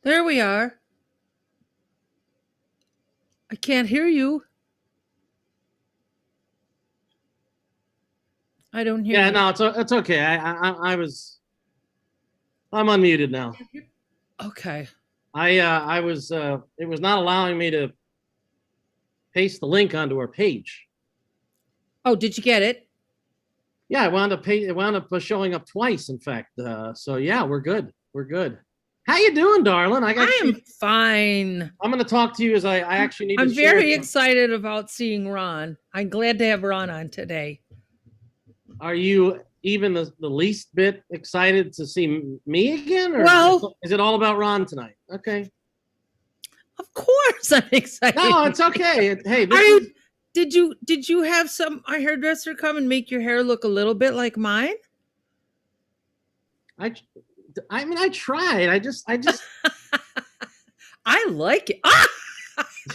There we are. I can't hear you. I don't hear Yeah, you. no, it's okay. I'm unmuted now. Okay. I was it was not allowing me to paste the link onto our page. Oh, did you get it? Yeah, it wound up showing up twice. In fact, so yeah, we're good. We're good. How you doing, darling? I am fine. I'm going to talk to you as I actually need to I'm share. very excited about seeing Ron. I'm glad to have Ron on today. Are you even the least bit excited to see me again, or well, is it all about Ron tonight? Okay. Of course, I'm excited. No, it's okay. Hey, did you have a hairdresser come and make your hair look a little bit like mine? I mean, I tried. I just I like it.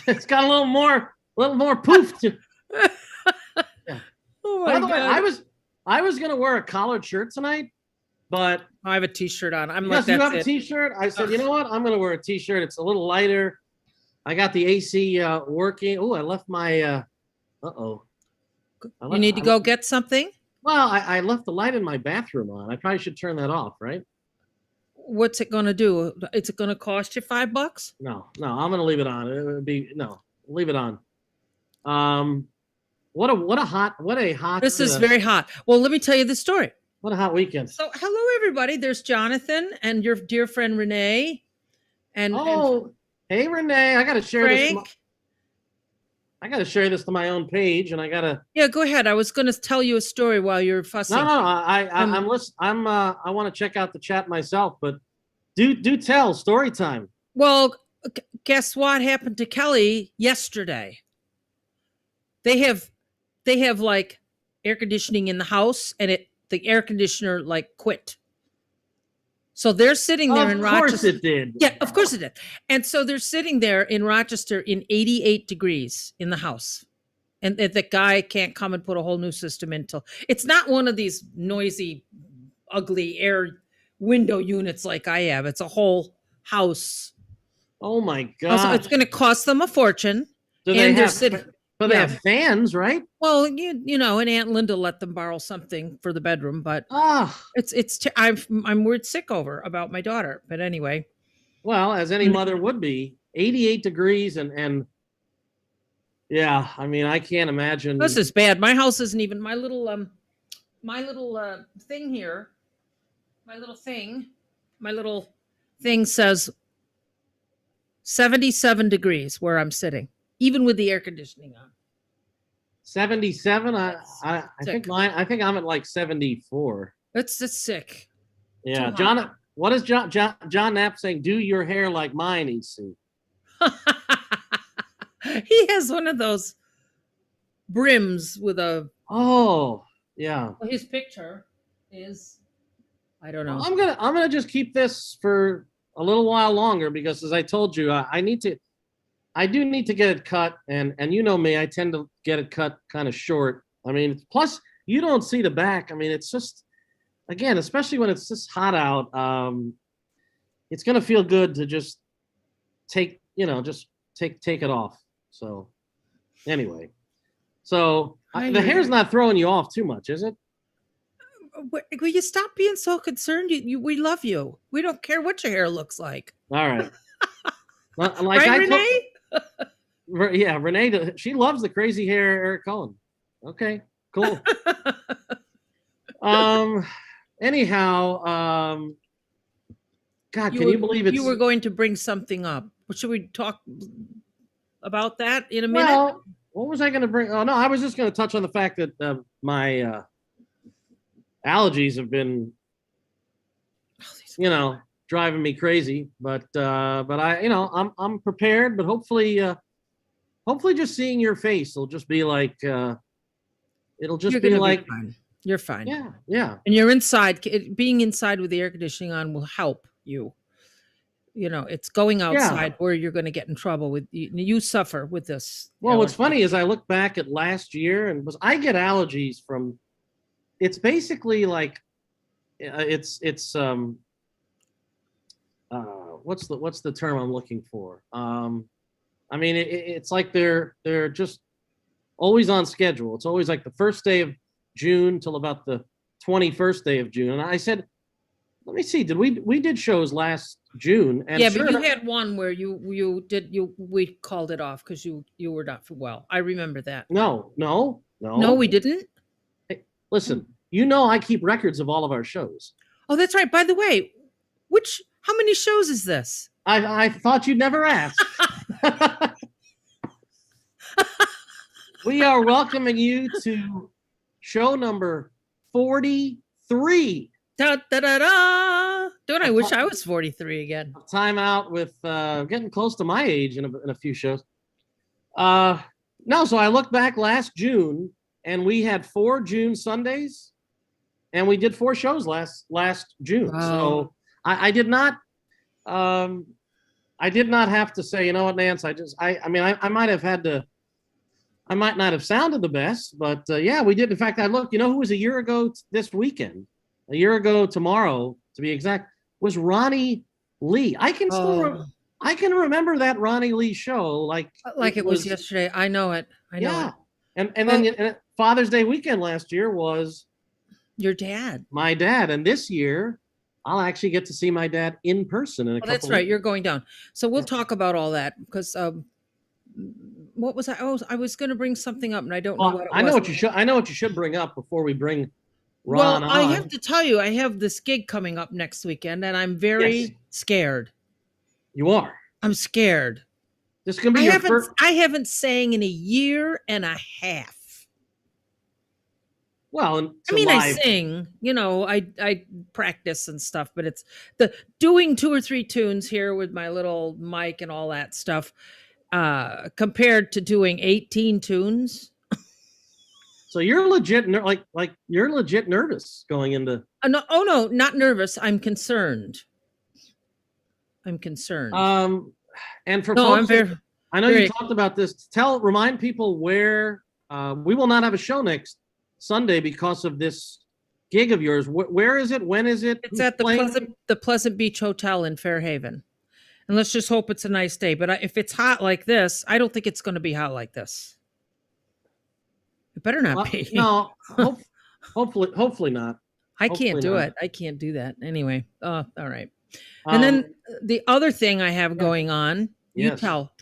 It's got a little more poof to. Yeah. Oh my God. I was gonna wear a collared shirt tonight, but I have a t-shirt on. I'm like, you have a t-shirt. I said, you know what? I'm gonna wear a t-shirt. It's a little lighter. I got the AC working. Oh, I left my. You need to go get something. Well, I left the light in my bathroom on. I probably should turn that off, right? What's it going to do? Is it going to cost you $5? No, I'm going to leave it on. It would be leave it on. What a hot. This is very hot. Well, let me tell you the story. What a hot weekend. So, hello everybody. There's Jonathan and your dear friend Renee. And hey Renee, I got to share Frank. this. I got to share this to my own page, and I got to. Yeah, go ahead. I was going to tell you a story while you're fussing. No, I'm listening. I want to check out the chat myself, but do tell story time. Well, guess what happened to Kelly yesterday? They have like air conditioning in the house, and the air conditioner like quit. So they're sitting there in Rochester. Of course it did. Yeah, of course it did. And so they're sitting there in Rochester in 88 degrees in the house. And the guy can't come and put a whole new system in until it's not one of these noisy, ugly air window units like I have. It's a whole house. Oh my God. So it's going to cost them a fortune. But they have fans, right? Well, you know, and Aunt Linda let them borrow something for the bedroom, but I'm worried sick about my daughter. But anyway, well, as any mother would be, 88 degrees and yeah, I mean, I can't imagine. This is bad. My house isn't even my little thing here. My little thing says 77 degrees where I'm sitting, even with the air conditioning on. 77. I think I'm at like 74. That's sick. Yeah, John. What is John Knapp saying? Do your hair like mine, EC. He has one of those brims with a. Oh yeah. His picture is. I don't know. Well, I'm gonna just keep this for a little while longer because, as I told you, I do need to get it cut, and you know me, I tend to get it cut kind of short. I mean, plus you don't see the back. I mean, it's just, again, especially when it's this hot out, it's gonna feel good to just take it off. So anyway, the hair's not throwing you off too much, is it? Will you stop being so concerned? We love you. We don't care what your hair looks like. All right. Like right, Renee? Yeah, Renee, she loves the crazy hair Eric Cohen. Okay, cool. Anyhow, God, can you believe it? You were going to bring something up. Should we talk about that in a minute? Well, what was I going to bring? Oh, no, I was just going to touch on the fact that my allergies have been, driving me crazy. But I, I'm prepared. But hopefully just seeing your face will just be like, it'll just be like, fine. You're fine. Yeah. And you're inside. Being inside with the air conditioning on will help you. You know, it's going outside where you're going to get in trouble with you suffer with this. Well, what's funny is I look back at last year and I get allergies from, it's what what's the term I'm looking for? I mean, it's like they're just always on schedule. It's always like the first day of June till about the 21st day of June. And I said, let me see, we did shows last June? And Yeah, sure but you enough- had one where we called it off because you were not well. I remember that. no. No, we didn't. Hey, listen, I keep records of all of our shows. Oh, that's right. By the way, how many shows is this? I thought you'd never ask. We are welcoming you to show number 43. Da, da, da, da. Don't I wish I was 43 again? Time out with getting close to my age in a few shows. No, so I looked back last June, and we had 4 June Sundays, and we did 4 shows last June. Wow. So I did not have to say, you know what, Nance, I mean, I might have had to. I might not have sounded the best, but yeah, we did. In fact, I looked. You know who was a year ago this weekend? A year ago tomorrow, to be exact, was Ronnie Lee. I can remember that Ronnie Lee show like it was yesterday. I know it. I know yeah. it. And then Father's Day weekend last year was your dad. My dad, and this year I'll actually get to see my dad in person in a couple. That's right. You're going down. So we'll talk about all that because what was I? Oh, I was going to bring something up, and I don't know what it was. I know what you should bring up before we bring Ron on. I have to tell you, I have this gig coming up next weekend, and I'm very scared. You are. I'm scared. This is going to be your first. I haven't sang in a year and a half. Well, I sing. I practice and stuff, but it's the doing 2 or 3 tunes here with my little mic and all that stuff. Compared to doing 18 tunes. So you're legit, you're legit nervous going into. No, not nervous. I'm concerned. And for folks, I know you talked about this. Remind people where we will not have a show next Sunday because of this gig of yours. Where is it? When is it? It's at the Pleasant Beach Hotel in Fairhaven. And let's just hope it's a nice day. But if it's hot like this, I don't think it's going to be hot like this. It better not be. No, hopefully not. I can't do it. I can't do that. Anyway, all right. And then the other thing I have going on, you tell.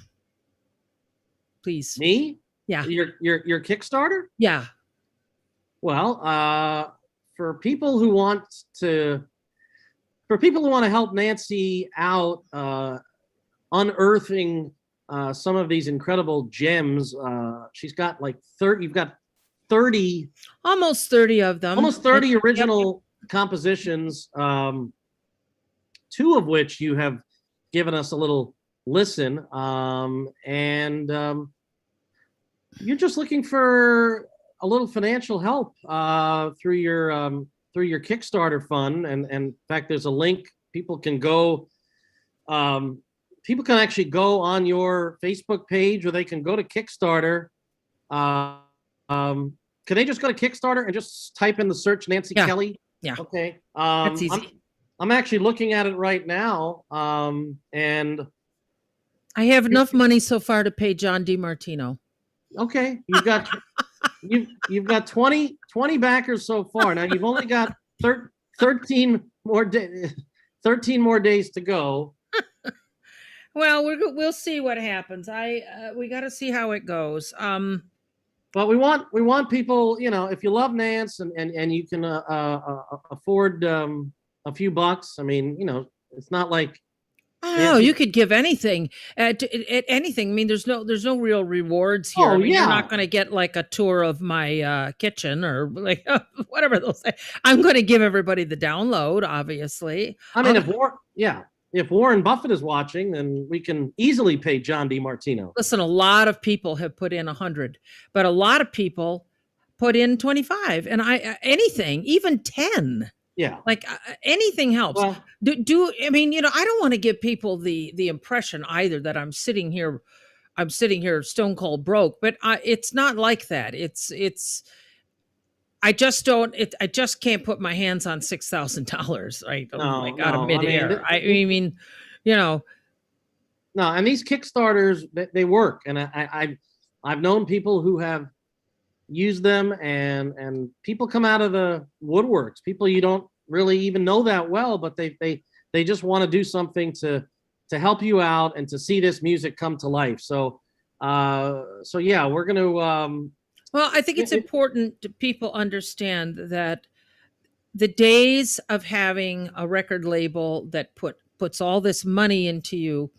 Please. Me? Yeah. Your Kickstarter? Yeah. Well, for people who want to help Nancy out unearthing some of these incredible gems, she's got like 30. You've got 30, almost 30 of them, almost 30 original compositions. 2 of which you have given us a little listen, and you're just looking for a little financial help through your Kickstarter fund, and in fact, there's a link. People can go. People can actually go on your Facebook page, or they can go to Kickstarter. Can they just go to Kickstarter and just type in the search Nancy Kelly? Yeah. Okay. That's easy. I'm actually looking at it right now, and I have enough money so far to pay John DiMartino. Okay, you've got 20 backers so far. Now you've only got 13 more days to go. Well, we'll see what happens. We got to see how it goes. But we want people, if you love Nance and you can afford a few bucks. I mean, it's not like. Oh, you could give anything at anything. I mean, there's no real rewards here. I mean, you're not going to get like a tour of my kitchen or like whatever they'll say. I'm going to give everybody the download, obviously. I mean, if Warren Buffett is watching, then we can easily pay John DiMartino. Listen, a lot of people have put in 100, but a lot of people put in 25, and anything, even 10. Yeah, like anything helps. Well, I mean, I don't want to give people the impression either that I'm sitting here stone cold broke, but it's not like that. I just can't put my hands on $6,000. Right? Out of midair. I mean, you know. No, and these Kickstarters, they work, and I've known people who have used them, and people come out of the woodworks. People you don't really even know that well, but they just want to do something to help you out and to see this music come to life. So yeah, we're gonna. Well, I think it's important to people understand that the days of having a record label that puts all this money into you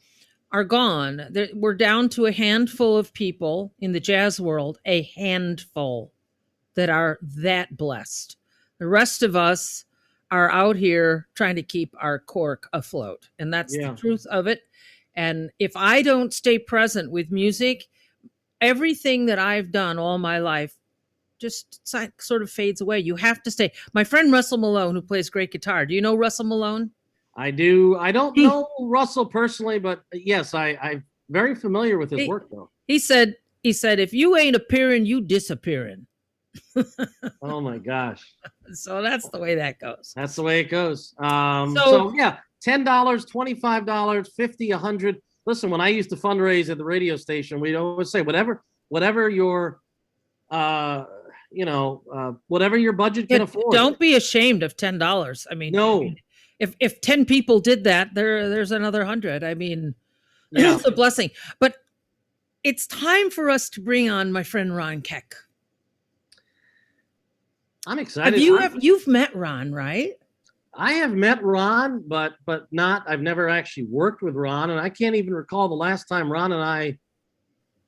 are gone. We're down to a handful of people in the jazz world, a handful that are that blessed. The rest of us are out here trying to keep our cork afloat. And that's the truth of it. And if I don't stay present with music, everything that I've done all my life just sort of fades away. You have to stay. My friend Russell Malone, who plays great guitar. Do you know Russell Malone? I do. I don't know Russell personally, but yes, I'm very familiar with his work, though. He said, if you ain't appearing, you disappearing. Oh my gosh. So that's the way that goes. That's the way it goes. So yeah, $10, $25, $50, $100. Listen, when I used to fundraise at the radio station, we'd always say whatever your whatever your budget can afford. Don't be ashamed of $10. I mean, no. If 10 people did that, there's another 100. I mean, it's a blessing. But it's time for us to bring on my friend Ron Keck. I'm excited. You've met Ron, right? I have met Ron, but not. I've never actually worked with Ron, and I can't even recall the last time Ron and I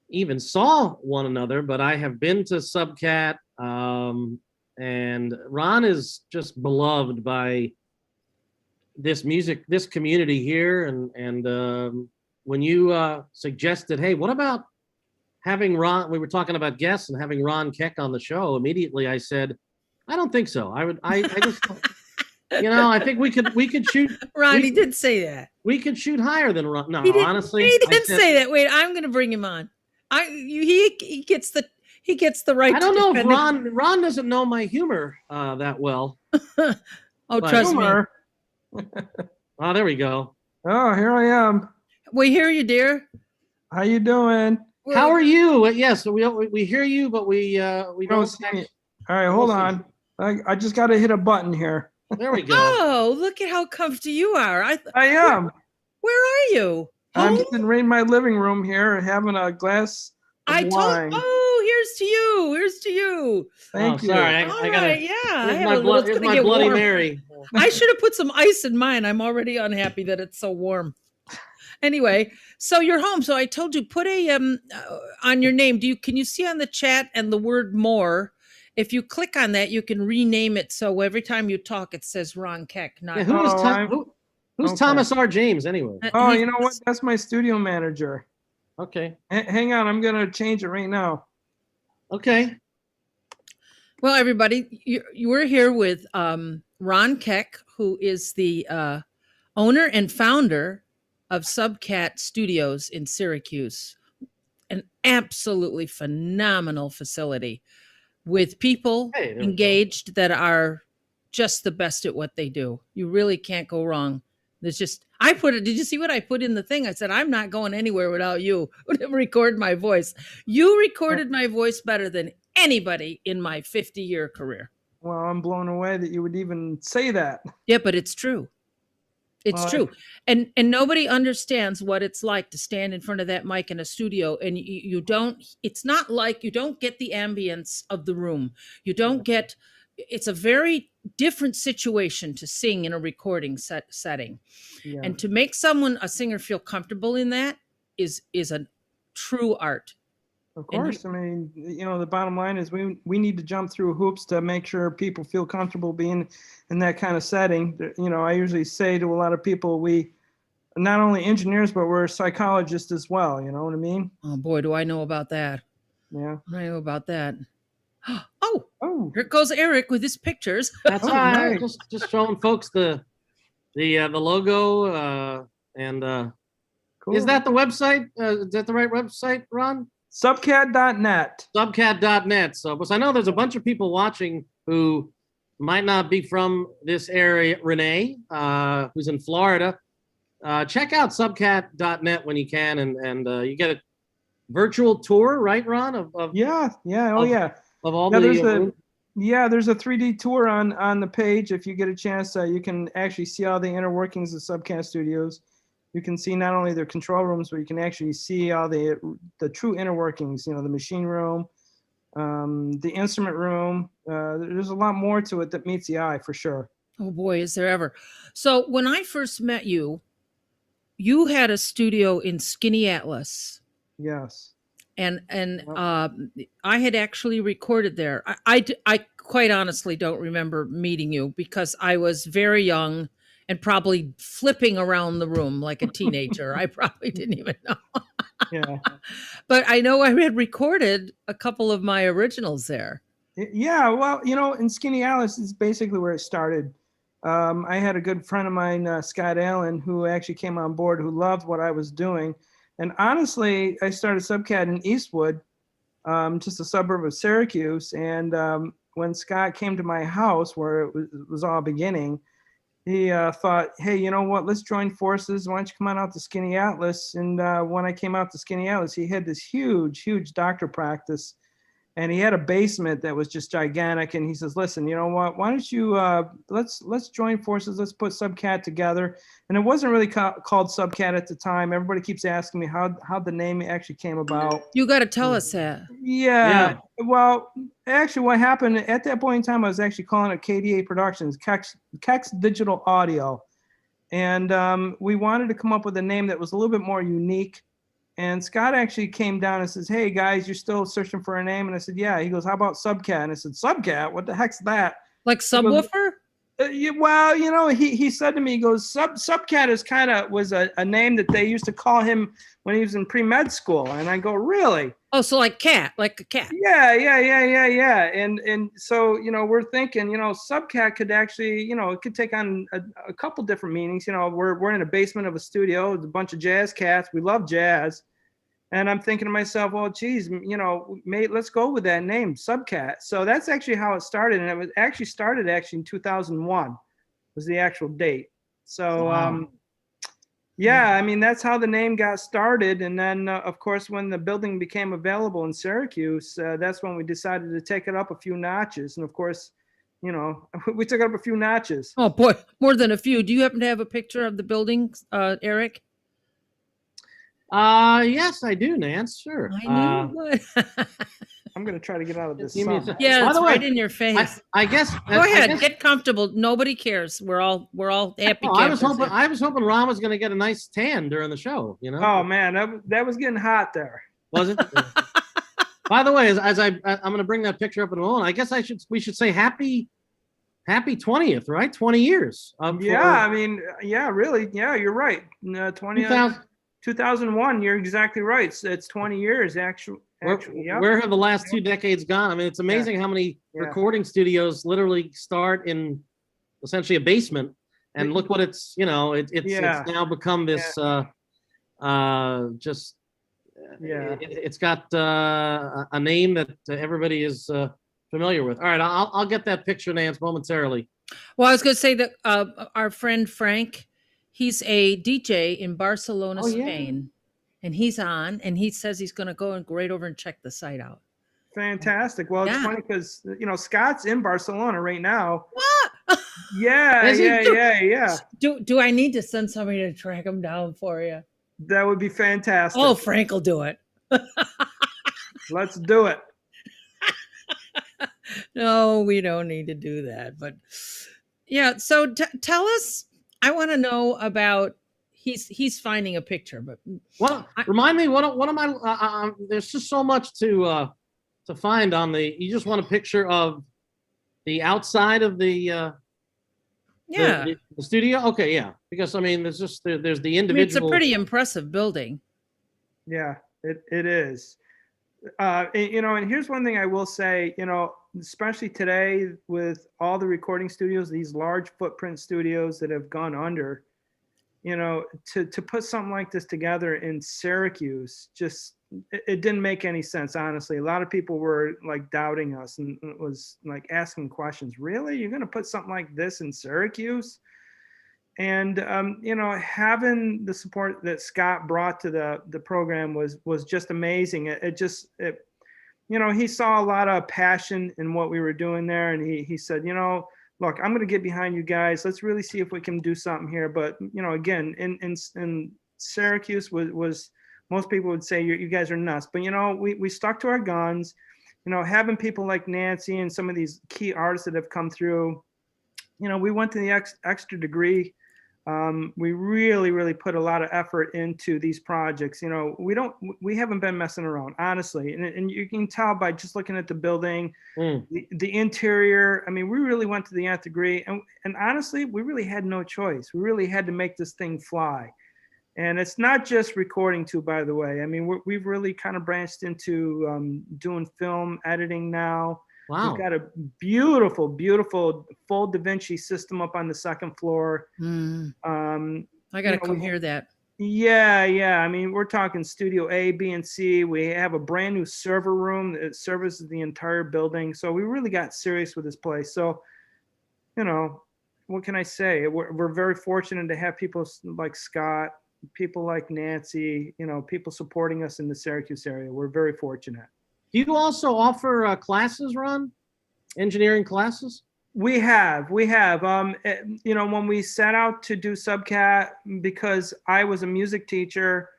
even saw one another. But I have been to Subcat, and Ron is just beloved by this community here. And when you suggested, hey, what about having Ron? We were talking about guests and having Ron Keck on the show. Immediately, I said, I don't think so. I just, I think we could shoot. Ron, he did say that. We could shoot higher than Ron. No, honestly, he didn't say that. Wait, I'm going to bring him on. He gets the right. I don't know if Ron doesn't know my humor that well. Trust me. Oh, there we go. Oh, here I am. We hear you, dear. How you doing? How are you? Yes, we hear you, but we don't see me. All right, hold on. I just got to hit a button here. There we go. Oh, look at how comfy you are. I am. Where are you? I'm sitting in my living room here, having a glass of wine. Here's to you. Here's to you. Thank you. Sorry, I gotta. Here's my Bloody Mary. I should have put some ice in mine. I'm already unhappy that it's so warm. Anyway, so you're home. So I told you, put a on your name. Can you see on the chat and the word more? If you click on that, you can rename it so every time you talk, it says Ron Keck. Who's Thomas R. James anyway? Oh, you know what? That's my studio manager. Okay. Hang on. I'm going to change it right now. Okay. Well, everybody, we're here with Ron Keck, who is the owner and founder of Subcat Studios in Syracuse. An absolutely phenomenal facility with people engaged that are just the best at what they do. You really can't go wrong. There's just, did you see what I put in the thing? I said, I'm not going anywhere without you. Record my voice. You recorded my voice better than anybody in my 50-year career. Well, I'm blown away that you would even say that. Yeah, but it's true. It's true. And nobody understands what it's like to stand in front of that mic in a studio, and it's not like you don't get the ambience of the room. It's a very different situation to sing in a recording setting. Yeah. And to make a singer feel comfortable in that is a true art. Of course. I mean, the bottom line is we need to jump through hoops to make sure people feel comfortable being in that kind of setting. I usually say to a lot of people, we not only engineers, but we're psychologists as well. You know what I mean? Oh boy, do I know about that. Yeah. I know about that. Oh, here goes Eric with his pictures. That's right. Just showing folks the logo and cool. Is that the website? Is that the right website, Ron? Subcat.net. Subcat.net. So, because I know there's a bunch of people watching who might not be from this area. Renee, who's in Florida, check out subcat.net when you can, and you get a virtual tour, right, Ron? Yeah. Oh, yeah. Of all Yeah, the there's a 3D tour on the page. If you get a chance, you can actually see all the inner workings of Subcat Studios. You can see not only their control rooms, but you can actually see all the true inner workings. You know, the machine room, the instrument room. There's a lot more to it that meets the eye for sure. Oh boy, is there ever. So when I first met you, you had a studio in Skinny Atlas. Yes. And Yep. I had actually recorded there. I quite honestly don't remember meeting you because I was very young and probably flipping around the room like a teenager. I probably didn't even know. Yeah. But I know I had recorded a couple of my originals there. Yeah, well, you know, in Skinny Alice is basically where it started. I had a good friend of mine, Scott Allen, who actually came on board, who loved what I was doing. And honestly, I started Subcat in Eastwood, just a suburb of Syracuse. And when Scott came to my house, where it was all beginning, he thought, hey, you know what? Let's join forces. Why don't you come on out to Skinny Atlas? And when I came out to Skinny Atlas, he had this huge doctor practice. And he had a basement that was just gigantic. And he says, listen, you know what, why don't you, let's join forces. Let's put Subcat together. And it wasn't really called Subcat at the time. Everybody keeps asking me how the name actually came about. You got to tell us that. Yeah. Well, actually what happened at that point in time, I was actually calling it KDA Productions, Keck's Digital Audio. And we wanted to come up with a name that was a little bit more unique. And Scott actually came down and says, hey, guys, you're still searching for a name? And I said, yeah. He goes, how about Subcat? And I said, Subcat? What the heck's that? Like subwoofer? Well, you know, he said to me, he goes, Subcat is was a name that they used to call him when he was in pre-med school. And I go, really? Oh, so like cat, like a cat. Yeah. And so, you know, we're thinking, you know, Subcat could actually, you know, it could take on a couple different meanings. You know, we're in a basement of a studio, it's a bunch of jazz cats. We love jazz. And I'm thinking to myself, well, geez, you know, mate, let's go with that name, Subcat. So that's actually how it started. And it was actually started in 2001 was the actual date. So, Wow. yeah, I mean, that's how the name got started. And then, of course, when the building became available in Syracuse, that's when we decided to take it up a few notches. And of course, you know, we took it up a few notches. Oh boy, more than a few. Do you happen to have a picture of the building, Eric? Yes, I do, Nance. Sure. I knew you would. I'm going to try to get out of this. Give me a sun. sec. Yeah, By it's the way, right in your face. I guess. Go ahead, I guess, get comfortable. Nobody cares. We're all happy. I was campers hoping. here. I was hoping Ron was going to get a nice tan during the show. You know. Oh man, that was getting hot there. Was it? By the way, as I'm going to bring that picture up in a moment. I guess we should say happy 20th, right? 20 years. Yeah, I mean, yeah, really, yeah, you're right. 2001, you're exactly right. It's 20 years actually. Yep. Where have the last 2 decades gone? I mean, it's amazing how many recording studios literally start in essentially a basement, and look what it's, you know, it's now become this it's got a name that everybody is familiar with. All right, I'll get that picture, Nance, momentarily. Well, I was going to say that our friend Frank, he's a DJ in Barcelona, Spain, and he's on, and he says he's going to go right over and check the site out. Fantastic. Well, it's funny because, you know, Scott's in Barcelona right now. What? Yeah. Do I need to send somebody to track him down for you? That would be fantastic. Oh, Frank will do it. Let's do it. No, we don't need to do that. But yeah, so tell us. I want to know about. He's finding a picture, but remind me what am I? There's just so much to find on the. You just want a picture of the outside of the. The studio. Okay, yeah, because I mean, there's the individual. I mean, it's a pretty impressive building. Yeah, it is. You know, and here's one thing I will say. You know, especially today with all the recording studios, these large footprint studios that have gone under. You know, to put something like this together in Syracuse, just it didn't make any sense, honestly. A lot of people were like doubting us and it was like asking questions. Really? You're going to put something like this in Syracuse? And you know, having the support that Scott brought to the program was just amazing. You know, he saw a lot of passion in what we were doing there, and he said, you know, look, I'm going to get behind you guys. Let's really see if we can do something here. But you know, again, in Syracuse was most people would say you guys are nuts. But you know, we stuck to our guns. You know, having people like Nancy and some of these key artists that have come through. You know, we went to the extra degree. We really put a lot of effort into these projects. You know, we haven't been messing around, honestly. And you can tell by just looking at the building, the interior. I mean, we really went to the nth degree, and honestly, we really had no choice. We really had to make this thing fly. And it's not just recording too, by the way. I mean, we've really kind of branched into doing film editing now. Wow. We've got a beautiful full Da Vinci system up on the second floor. I got to come hear that. Yeah. I mean, we're talking Studio A, B, and C. We have a brand new server room that services the entire building. So we really got serious with this place. So, you know, what can I say? We're very fortunate to have people like Scott, people like Nancy, you know, people supporting us in the Syracuse area. We're very fortunate. Do you also offer classes, Ron? Engineering classes? We have. You know, when we set out to do Subcat, because I was a music teacher,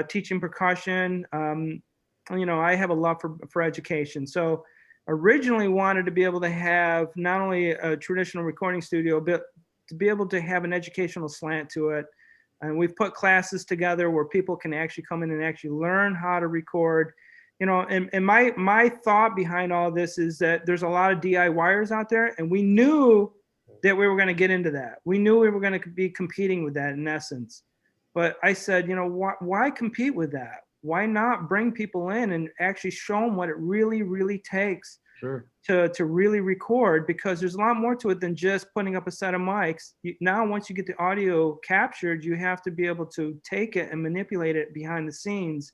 teaching percussion, you know, I have a love for education. So originally wanted to be able to have not only a traditional recording studio, but to be able to have an educational slant to it. And we've put classes together where people can actually come in and actually learn how to record. You know, and my thought behind all this is that there's a lot of DIYers out there, and we knew that we were going to get into that. We knew we were going to be competing with that in essence. But I said, you know, why compete with that? Why not bring people in and actually show them what it really takes to really record? Because there's a lot more to it than just putting up a set of mics. Now, once you get the audio captured, you have to be able to take it and manipulate it behind the scenes.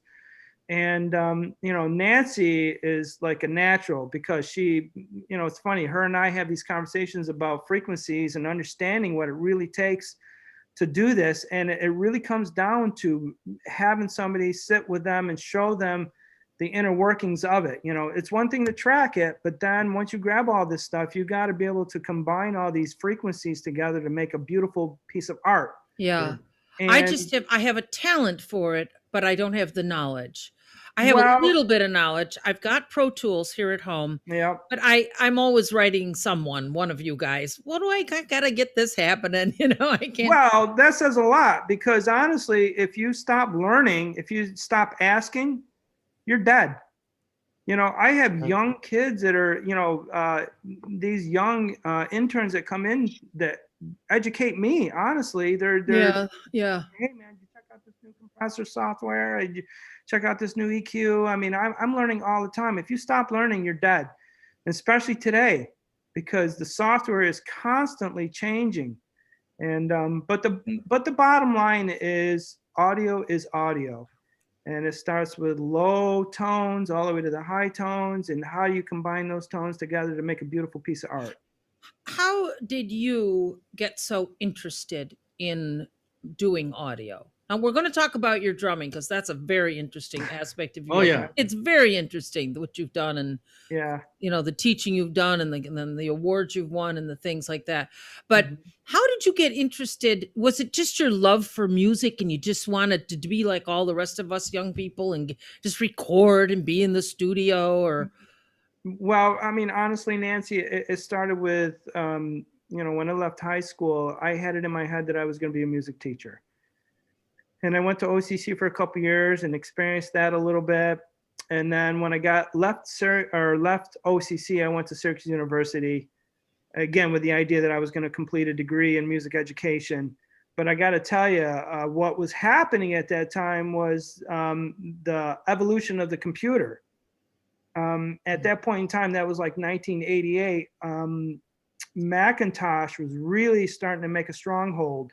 And, you know, Nancy is like a natural because she, you know, it's funny, her and I have these conversations about frequencies and understanding what it really takes to do this. And it really comes down to having somebody sit with them and show them the inner workings of it. You know, it's one thing to track it, but then once you grab all this stuff, you got to be able to combine all these frequencies together to make a beautiful piece of art. Yeah. And I have a talent for it, but I don't have the knowledge. I have a little bit of knowledge. I've got Pro Tools here at home. Yeah. But I'm always writing one of you guys. What do I gotta get this happening? You know, I can't. Well, that says a lot because honestly, if you stop learning, if you stop asking, you're dead. You know, I have young kids that are, you know, these young interns that come in that educate me. Honestly, they're yeah. Hey man, you check out this new compressor software. Check out this new EQ. I mean, I'm learning all the time. If you stop learning, you're dead, especially today, because the software is constantly changing. And but the bottom line is audio is audio, and it starts with low tones all the way to the high tones, and how you combine those tones together to make a beautiful piece of art. How did you get so interested in doing audio? Now we're going to talk about your drumming because that's a very interesting aspect of you. Oh yeah, it's very interesting what you've done, and yeah, you know, the teaching you've done, and then the awards you've won, and the things like that. But how did you get interested? Was it just your love for music, and you just wanted to be like all the rest of us young people and just record and be in the studio? Or well, I mean, honestly, Nancy, it started with you know, when I left high school, I had it in my head that I was going to be a music teacher. And I went to OCC for a couple of years and experienced that a little bit. And then when I left OCC, I went to Syracuse University, again, with the idea that I was going to complete a degree in music education. But I got to tell you, what was happening at that time was the evolution of the computer. At that point in time, that was like 1988, Macintosh was really starting to make a stronghold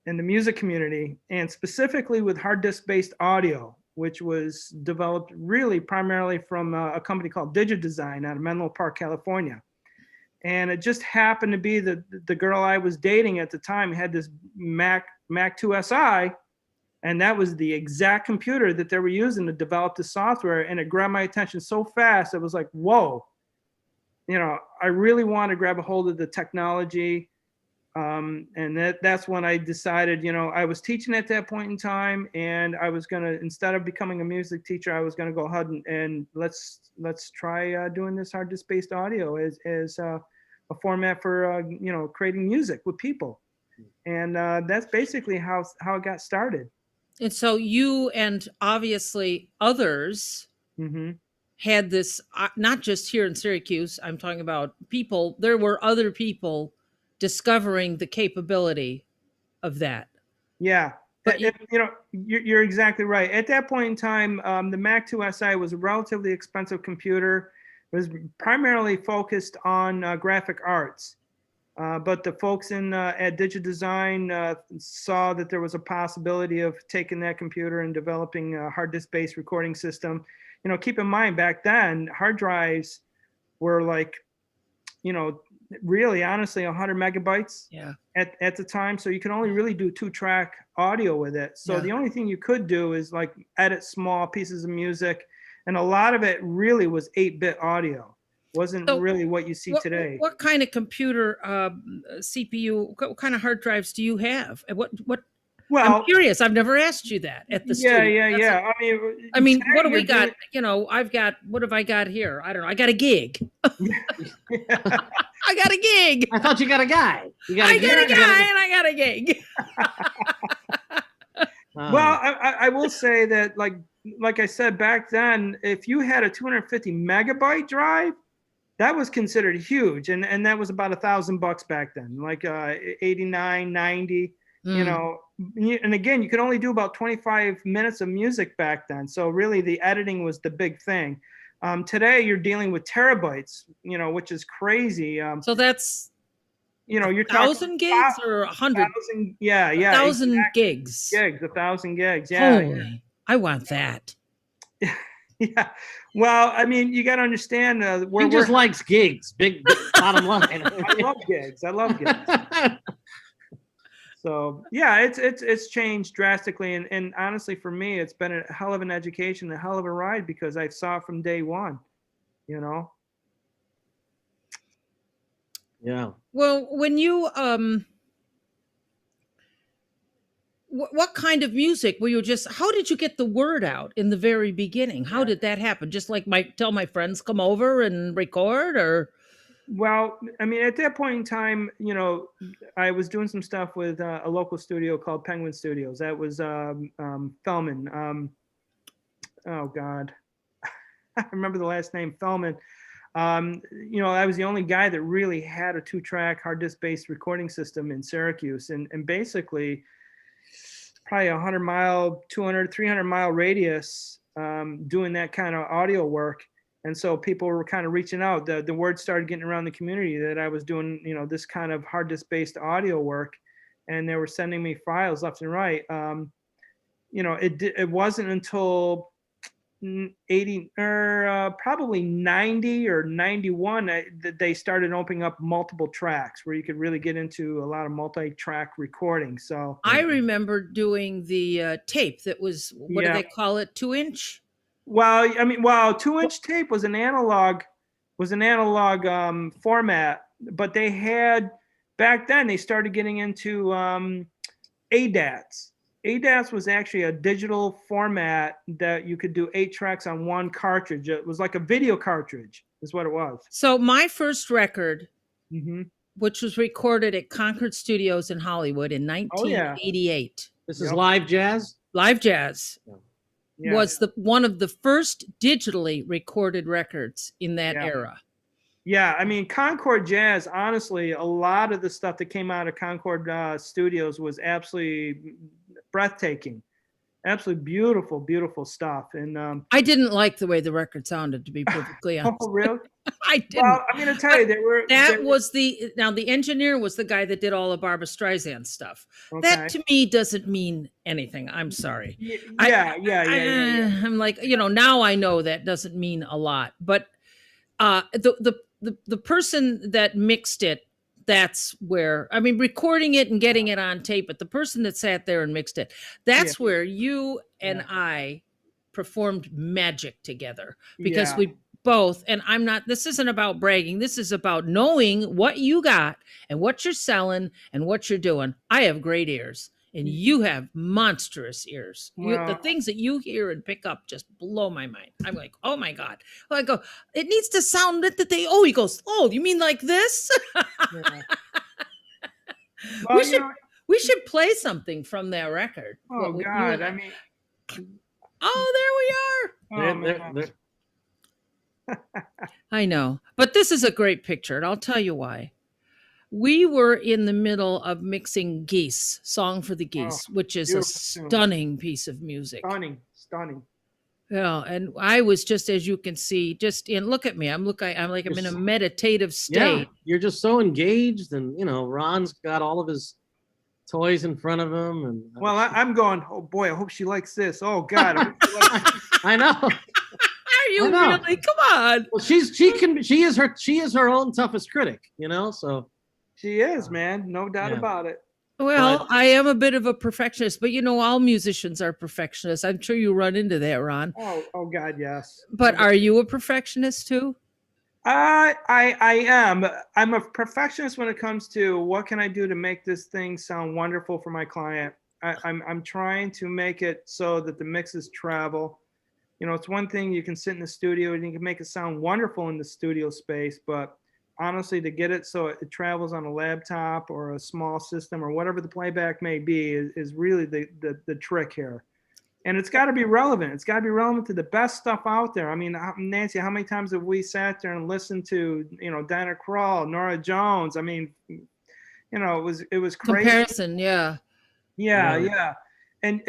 in the music community, and specifically with hard disk based audio, which was developed really primarily from a company called DigiDesign out of Menlo Park, California. And it just happened to be that the girl I was dating at the time had this Mac 2 SI, and that was the exact computer that they were using to develop the software. And it grabbed my attention so fast. It was like, whoa, I really want to grab a hold of the technology. And that's when I decided, I was teaching at that point in time, and I was going to, instead of becoming a music teacher, I was going to go ahead and let's try doing this hard disk based audio as a format for, creating music with people. And that's basically how it got started. And so you and obviously others had this, not just here in Syracuse, I'm talking about people, there were other people discovering the capability of that. Yeah. But you're exactly right. At that point in time, the Mac 2 SI was a relatively expensive computer. It was primarily focused on graphic arts. But the folks at Digit Design saw that there was a possibility of taking that computer and developing a hard disk based recording system. Keep in mind, back then, hard drives were like, really honestly 100 megabytes at the time. So you can only really do 2-track audio with it. So the only thing you could do is like edit small pieces of music. And a lot of it really was 8-bit audio. Wasn't really what you see today. What kind of computer CPU, what kind of hard drives do you have? Well, I'm curious. I've never asked you that at the studio. Yeah. I mean, what do we got? What have I got here? I don't know. I got a gig. I got a gig. I thought you got a guy. I got a guy and I got a gig. Well, I will say that, like I said, back then, if you had a 250 megabyte drive, that was considered huge. And that was about $1,000 back then, like 89, 90, and again, you could only do about 25 minutes of music back then. So really the editing was the big thing. Today you're dealing with terabytes, which is crazy. So that's, you're 1,000 gigs or 100? 1,000, yeah. 1,000 gigs. 1,000 gigs. Yeah. Holy, I want that. Yeah. Well, I mean, you got to understand. He just likes gigs. Big bottom line. I love gigs. So yeah, it's changed drastically, and honestly, for me, it's been a hell of an education, a hell of a ride, because I saw it from day one. Yeah. Well, when you what kind of music were you how did you get the word out in the very beginning? How did that happen? Just like tell my friends come over and record, or? Well, I mean, at that point in time, I was doing some stuff with a local studio called Penguin Studios. That was Fellman. Oh God, I remember the last name, Fellman. I was the only guy that really had a 2-track hard disk based recording system in Syracuse, and basically probably 100-mile, 200, 300-mile radius doing that kind of audio work. And so people were kind of reaching out. The word started getting around the community that I was doing, this kind of hard disk based audio work, and they were sending me files left and right. It wasn't until 80 or probably 90 or 91 that they started opening up multiple tracks where you could really get into a lot of multi-track recording. So I remember doing the tape that was, what do they call it, 2-inch? Well, I mean, 2-inch tape was an analog format, but they had, back then they started getting into ADATs. ADATs was actually a digital format that you could do 8 tracks on one cartridge. It was like a video cartridge is what it was. So my first record, which was recorded at Concord Studios in Hollywood in 1988. This is live jazz? Live jazz. Was one of the first digitally recorded records in that era. Yeah, I mean, Concord Jazz, honestly, a lot of the stuff that came out of Concord Studios was absolutely breathtaking. Absolutely beautiful, beautiful stuff. And I didn't like the way the record sounded, to be perfectly honest. Oh, really? I didn't. Well, I'm going to tell you, the engineer was the guy that did all of Barbra Streisand stuff. Okay. That to me doesn't mean anything. I'm sorry. Yeah. I'm like, now I know that doesn't mean a lot, but the the person that mixed it, that's where, I mean, recording it and getting it on tape, but the person that sat there and mixed it, that's where you and I performed magic together, because Yeah. we both, and I'm not, this isn't about bragging, this is about knowing what you got and what you're selling and what you're doing. I have great ears and you have monstrous ears. The Well, things that you hear and pick up just blow my mind. I'm like, oh my God. I go, it needs to sound that they, oh, he goes, oh, you mean like this? yeah. Well, we should play something from that record. oh God, I mean, oh, there we are. oh man. I know, but this is a great picture, and I'll tell you why. We were in the middle of mixing Geese, Song for the Geese, which is a stunning piece of music. Stunning. Yeah, and I was just, as you can see, just in, look at me. I'm in a meditative state. Yeah, you're just so engaged, and Ron's got all of his toys in front of him, and well, I'm going, oh boy, I hope she likes this. Oh God, I know. Are you really? Come on. Well, she is her own toughest critic, so she is, man, no doubt about it. Well, I am a bit of a perfectionist, but all musicians are perfectionists. I'm sure you run into that, Ron. Oh God, yes. But are you a perfectionist too? I am. I'm a perfectionist when it comes to what can I do to make this thing sound wonderful for my client. I'm trying to make it so that the mixes travel. It's one thing you can sit in the studio and you can make it sound wonderful in the studio space, but honestly, to get it so it travels on a laptop or a small system or whatever the playback may be is really the trick here. And it's got to be relevant. It's got to be relevant to the best stuff out there. I mean, Nancy, how many times have we sat there and listened to, Dinah Krall, Nora Jones? I mean, it was crazy. Comparison, yeah. Yeah. And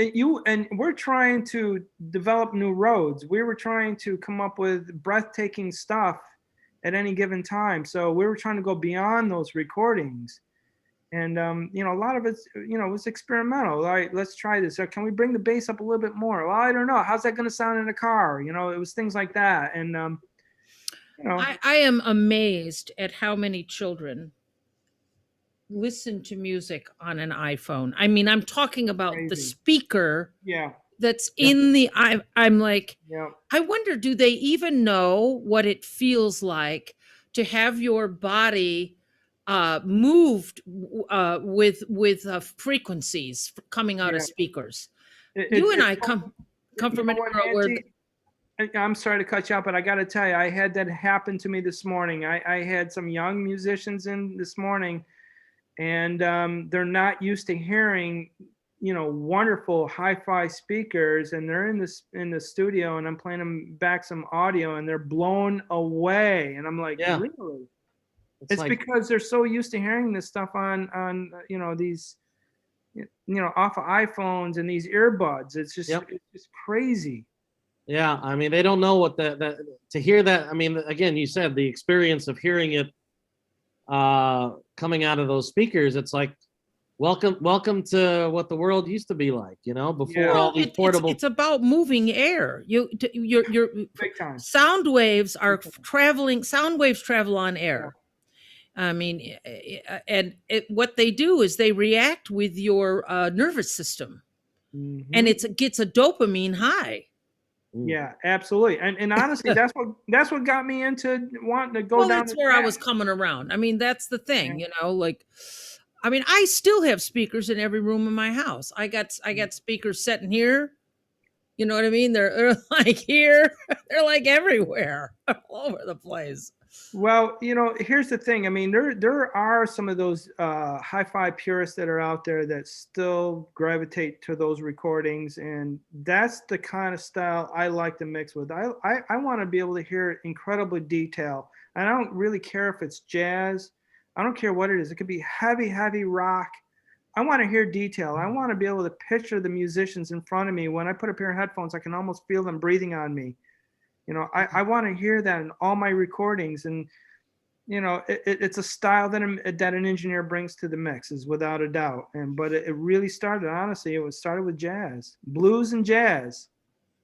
we're trying to develop new roads. We were trying to come up with breathtaking stuff at any given time. So we were trying to go beyond those recordings. And, a lot of it's, it was experimental. All right, let's try this. Can we bring the bass up a little bit more? Well, I don't know. How's that going to sound in a car? It was things like that. And, I am amazed at how many children listen to music on an iPhone. I mean, I'm talking about the speaker that's in the, I'm like, I wonder, do they even know what it feels like to have your body moved with frequencies coming out of speakers? You and I come from an era where... I'm sorry to cut you out, but I got to tell you, I had that happen to me this morning. I had some young musicians in this morning, and they're not used to hearing, wonderful hi-fi speakers, and they're in the studio, and I'm playing them back some audio, and they're blown away, and I'm like, really? It's like, because they're so used to hearing this stuff on these, off of iPhones and these earbuds. It's just it's just crazy. Yeah, I mean, they don't know what that to hear that. I mean, again, you said the experience of hearing it coming out of those speakers. It's like welcome to what the world used to be like, before all these portable. It's about moving air. Your Big time. Sound waves are traveling. Sound waves travel on air. I mean, what they do is they react with your nervous system, and it gets a dopamine high. Yeah, absolutely. And honestly, that's what got me into wanting to go down. That's where I was coming around. I mean, that's the thing, I mean, I still have speakers in every room in my house. I got speakers sitting here. You know what I mean? They're like here. They're like everywhere, all over the place. Well, here's the thing. I mean, there are some of those hi-fi purists that are out there that still gravitate to those recordings, and that's the kind of style I like to mix with. I want to be able to hear incredible detail, and I don't really care if it's jazz. I don't care what it is. It could be heavy rock. I want to hear detail. I want to be able to picture the musicians in front of me. When I put a pair of headphones, I can almost feel them breathing on me. I want to hear that in all my recordings, and it's a style that an engineer brings to the mix, is without a doubt. But it really started, honestly, started with jazz, blues and jazz.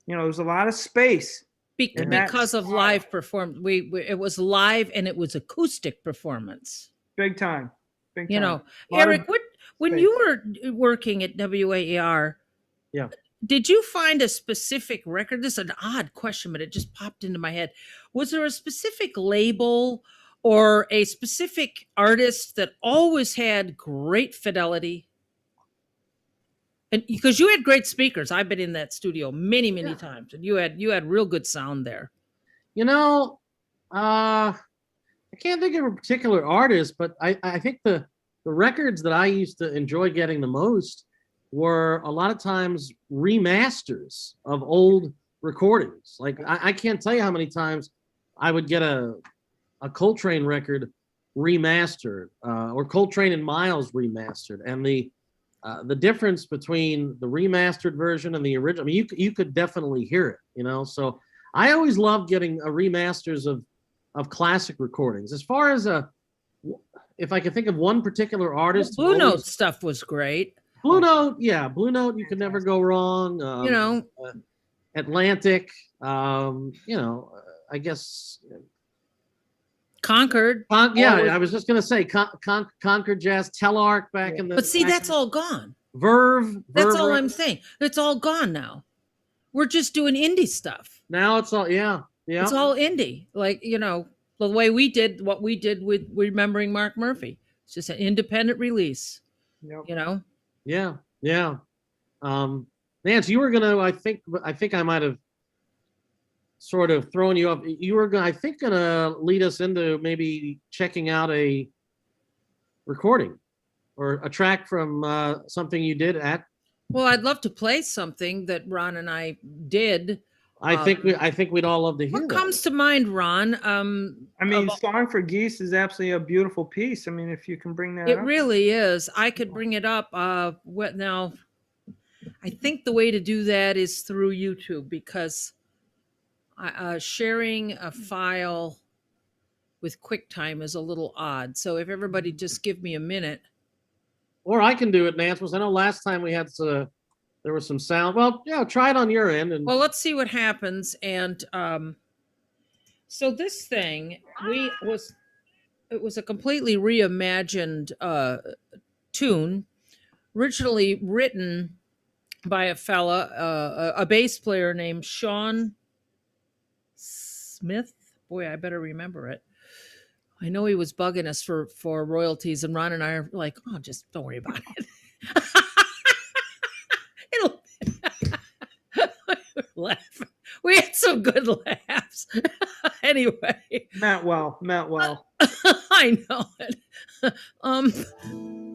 There's a lot of space And because of that's live perform. It was live and it was acoustic performance. big time. Big You time. know, A lot of Eric, when space. you were working at WAER, Yeah. did you find a specific record? This is an odd question, but it just popped into my head. Was there a specific label or a specific artist that always had great fidelity? And because you had great speakers, I've been in that studio many, many Yeah. times, and you had real good sound there. You know, I can't think of a particular artist, but I think the records that I used to enjoy getting the most were a lot of times remasters of old recordings. Like I can't tell you how many times I would get a Coltrane record remastered, or Coltrane and Miles remastered, and the difference between the remastered version and the original, I mean, you could definitely hear it, you know. So I always loved getting remasters of classic recordings. As far as if I could think of one particular artist, Blue Note stuff was great. Blue Note, yeah, Blue Note, you could never go wrong. You know, Atlantic, you know, I guess. Concord. Yeah, I was just gonna say Concord Jazz, Telarc back in the. But see, that's all gone. Verve. That's all I'm saying. It's all gone now. We're just doing indie stuff. Now it's all, yeah. It's all indie. Like, you know, the way what we did with Remembering Mark Murphy. It's just an independent release. Yep. You know? Yeah. Nance, you were gonna, I think I might have sort of thrown you up. You were gonna lead us into maybe checking out a recording or a track from something you did at. Well, I'd love to play something that Ron and I did. I think we'd all love to hear What that. comes to mind, Ron? I mean, Song for Geese is absolutely a beautiful piece. I mean, if you can bring that It up. really is. I could bring it up. What now? I think the way to do that is through YouTube, because sharing a file with QuickTime is a little odd. So if everybody just give me a minute. Or I can do it, Nance, because I know last time we had there was some sound. Well, yeah, try it on your end. And Well, let's see what happens. And so this thing, it was a completely reimagined tune, originally written by a fella, a bass player named Sean Smith. Boy, I better remember it. I know he was bugging us for royalties, and Ron and I are like, oh, just don't worry about it. It'll laugh. We had some good laughs. Anyway. Matt well. I know it.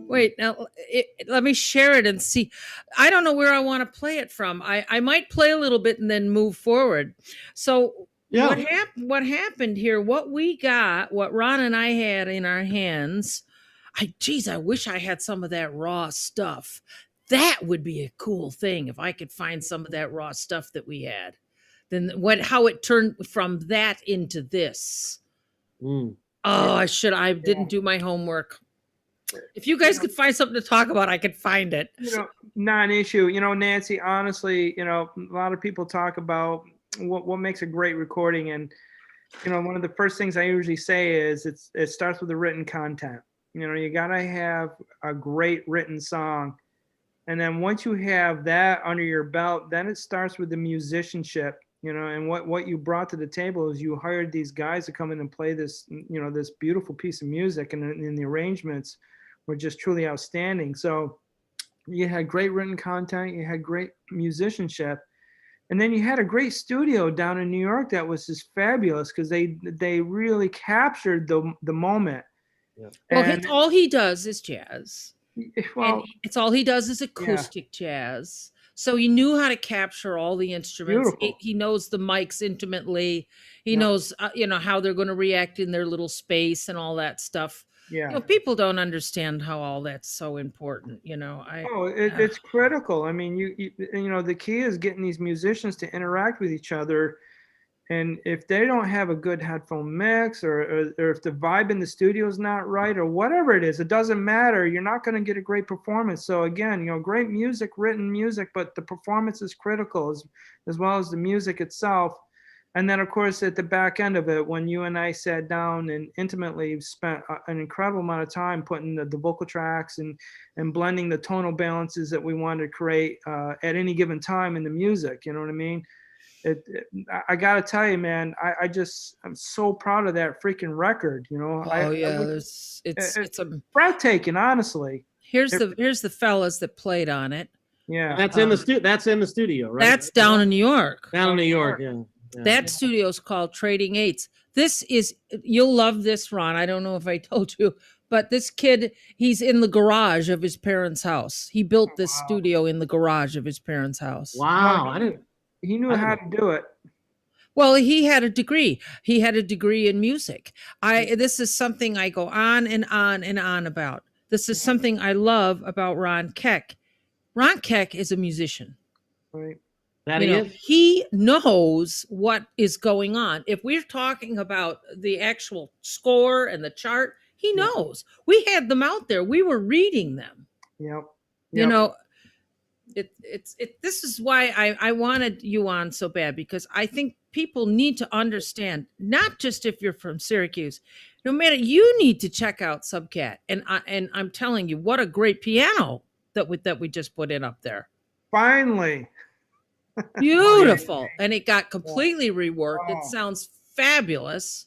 Wait, now let me share it and see. I don't know where I want to play it from. I might play a little bit and then move forward. So yeah, what happened here, what Ron and I had in our hands, I wish I had some of that raw stuff. That would be a cool thing if I could find some of that raw stuff that we had. Then how it turned from that into this. Mm. Oh, I didn't do my homework. If you guys could find something to talk about, I could find it. You know, non-issue. You know, Nancy, honestly, you know, a lot of people talk about what makes a great recording, and you know, one of the first things I usually say is it starts with the written content. You know, you gotta have a great written song, and then once you have that under your belt, then it starts with the musicianship. You know, and what you brought to the table is you hired these guys to come in and play this, you know, this beautiful piece of music, and the arrangements were just truly outstanding. So you had great written content, you had great musicianship, and then you had a great studio down in New York that was just fabulous because they really captured the moment. Yeah. Well, all he does is jazz. Well, and it's all he does is acoustic jazz. So he knew how to capture all the instruments. He knows the mics intimately. He knows, you know, how they're going to react in their little space and all that stuff. Yeah. You know, people don't understand how all that's so important. You know, it's critical. I mean, you know, the key is getting these musicians to interact with each other. And if they don't have a good headphone mix, or if the vibe in the studio is not right, or whatever it is, it doesn't matter. You're not going to get a great performance. So again, you know, great music, written music, but the performance is critical as well as the music itself. And then, of course, at the back end of it, when you and I sat down and intimately spent an incredible amount of time putting the vocal tracks and blending the tonal balances that we wanted to create at any given time in the music, you know what I mean? I got to tell you, man, I'm so proud of that freaking record, you know? Oh yeah, it's a breathtaking, honestly. here's the fellas that played on it. Yeah. That's in the studio, right? That's down in New York. Down in New York, yeah. That studio's called Trading Eights. You'll love this, Ron. I don't know if I told you, but this kid, he's in the garage of his parents' house. He built this studio in the garage of his parents' house. Wow, He knew how to do it. Well, he had a degree. He had a degree in music. This is something I go on and on and on about. This is something I love about Ron Keck. Ron Keck is a musician. Right. He knows what is going on. If we're talking about the actual score and the chart, he knows. We had them out there. We were reading them. Yep. You know, this is why I wanted you on so bad, because I think people need to understand, not just if you're from Syracuse, no matter, you need to check out Subcat. And I'm telling you, what a great piano that we just put in up there. Finally. Beautiful. And it got completely reworked. It sounds fabulous.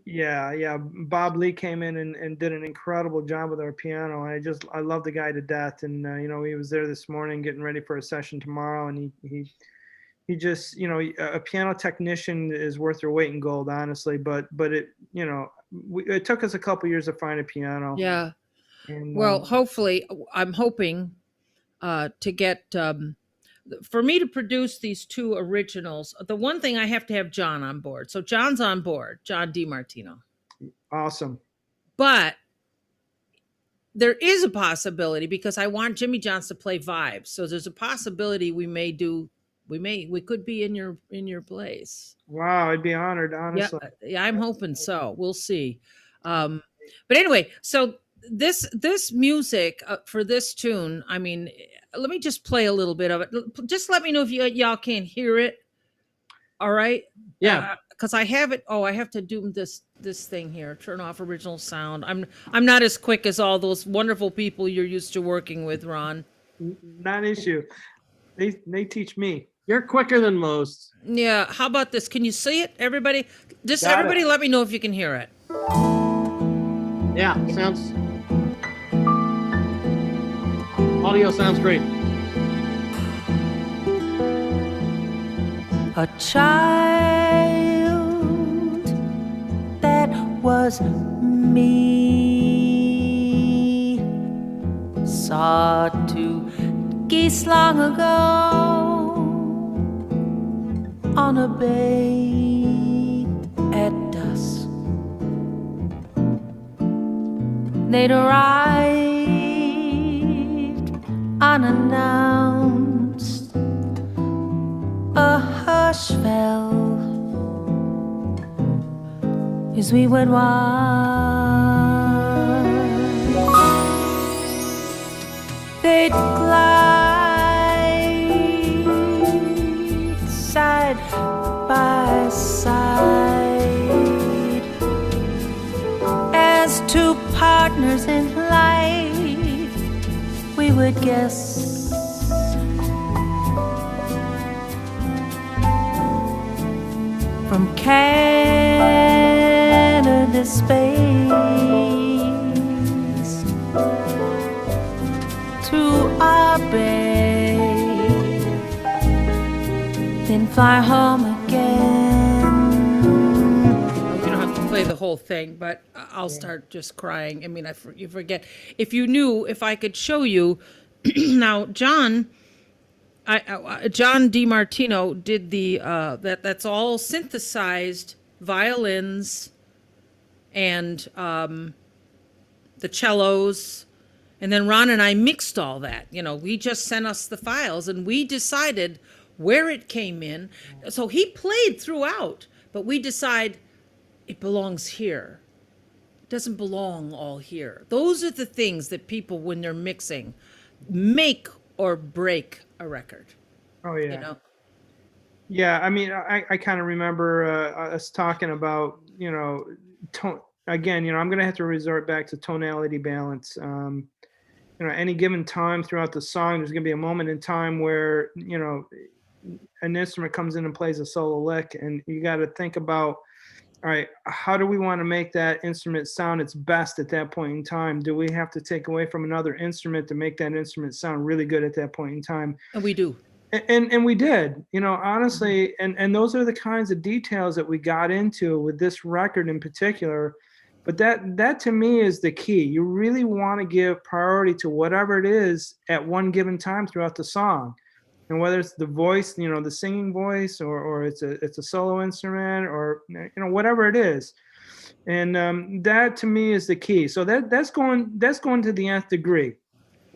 Yeah. Bob Lee came in and did an incredible job with our piano. I love the guy to death. And, he was there this morning getting ready for a session tomorrow. And he just, a piano technician is worth their weight in gold, honestly. But it, it took us a couple years to find a piano. Yeah. And, well, hopefully, I'm hoping to get, for me to produce these two originals, the one thing I have to have John on board. So John's on board, John DiMartino. Awesome. But there is a possibility, because I want Jimmy Johns to play vibes. So there's a possibility we could be in your place. Wow, I'd be honored, honestly. Yeah, I'm hoping so. We'll see. But anyway, so this music for this tune, I mean, let me just play a little bit of it. Just let me know if y'all can't hear it. All right. Yeah. Because I have it. Oh, I have to do this thing here. Turn off original sound. I'm not as quick as all those wonderful people you're used to working with, Ron. Not an issue. They teach me. You're quicker than most. Yeah. How about this? Can you see it, everybody? Everybody let me know if you can hear it. Yeah, audio sounds great. A child that was me saw two geese long ago on a bay at dusk. They'd arrived unannounced. A hush fell as we went wide. They'd glide side by side as two partners in life. We would guess from Canada space to our bay, then fly home again. You don't have to play the whole thing, but I'll start just crying. I mean, you forget. If I could show you now, John DiMartino did the that's all synthesized violins and the cellos, and then Ron and I mixed all that. He just sent us the files and we decided where it came in. So he played throughout, but we decide it belongs here. It doesn't belong all here. Those are the things that people, when they're mixing, make or break a record. Oh yeah. Yeah, I mean, I kind of remember us talking about, tone, again, I'm going to have to resort back to tonality balance. Any given time throughout the song, there's going to be a moment in time where, an instrument comes in and plays a solo lick, and you got to think about, all right, how do we want to make that instrument sound its best at that point in time? Do we have to take away from another instrument to make that instrument sound really good at that point in time? And we do. And we did, honestly, and those are the kinds of details that we got into with this record in particular. But that to me is the key. You really want to give priority to whatever it is at one given time throughout the song. And whether it's the voice, the singing voice, or it's a solo instrument, or whatever it is. And that to me is the key. So that's going to the nth degree.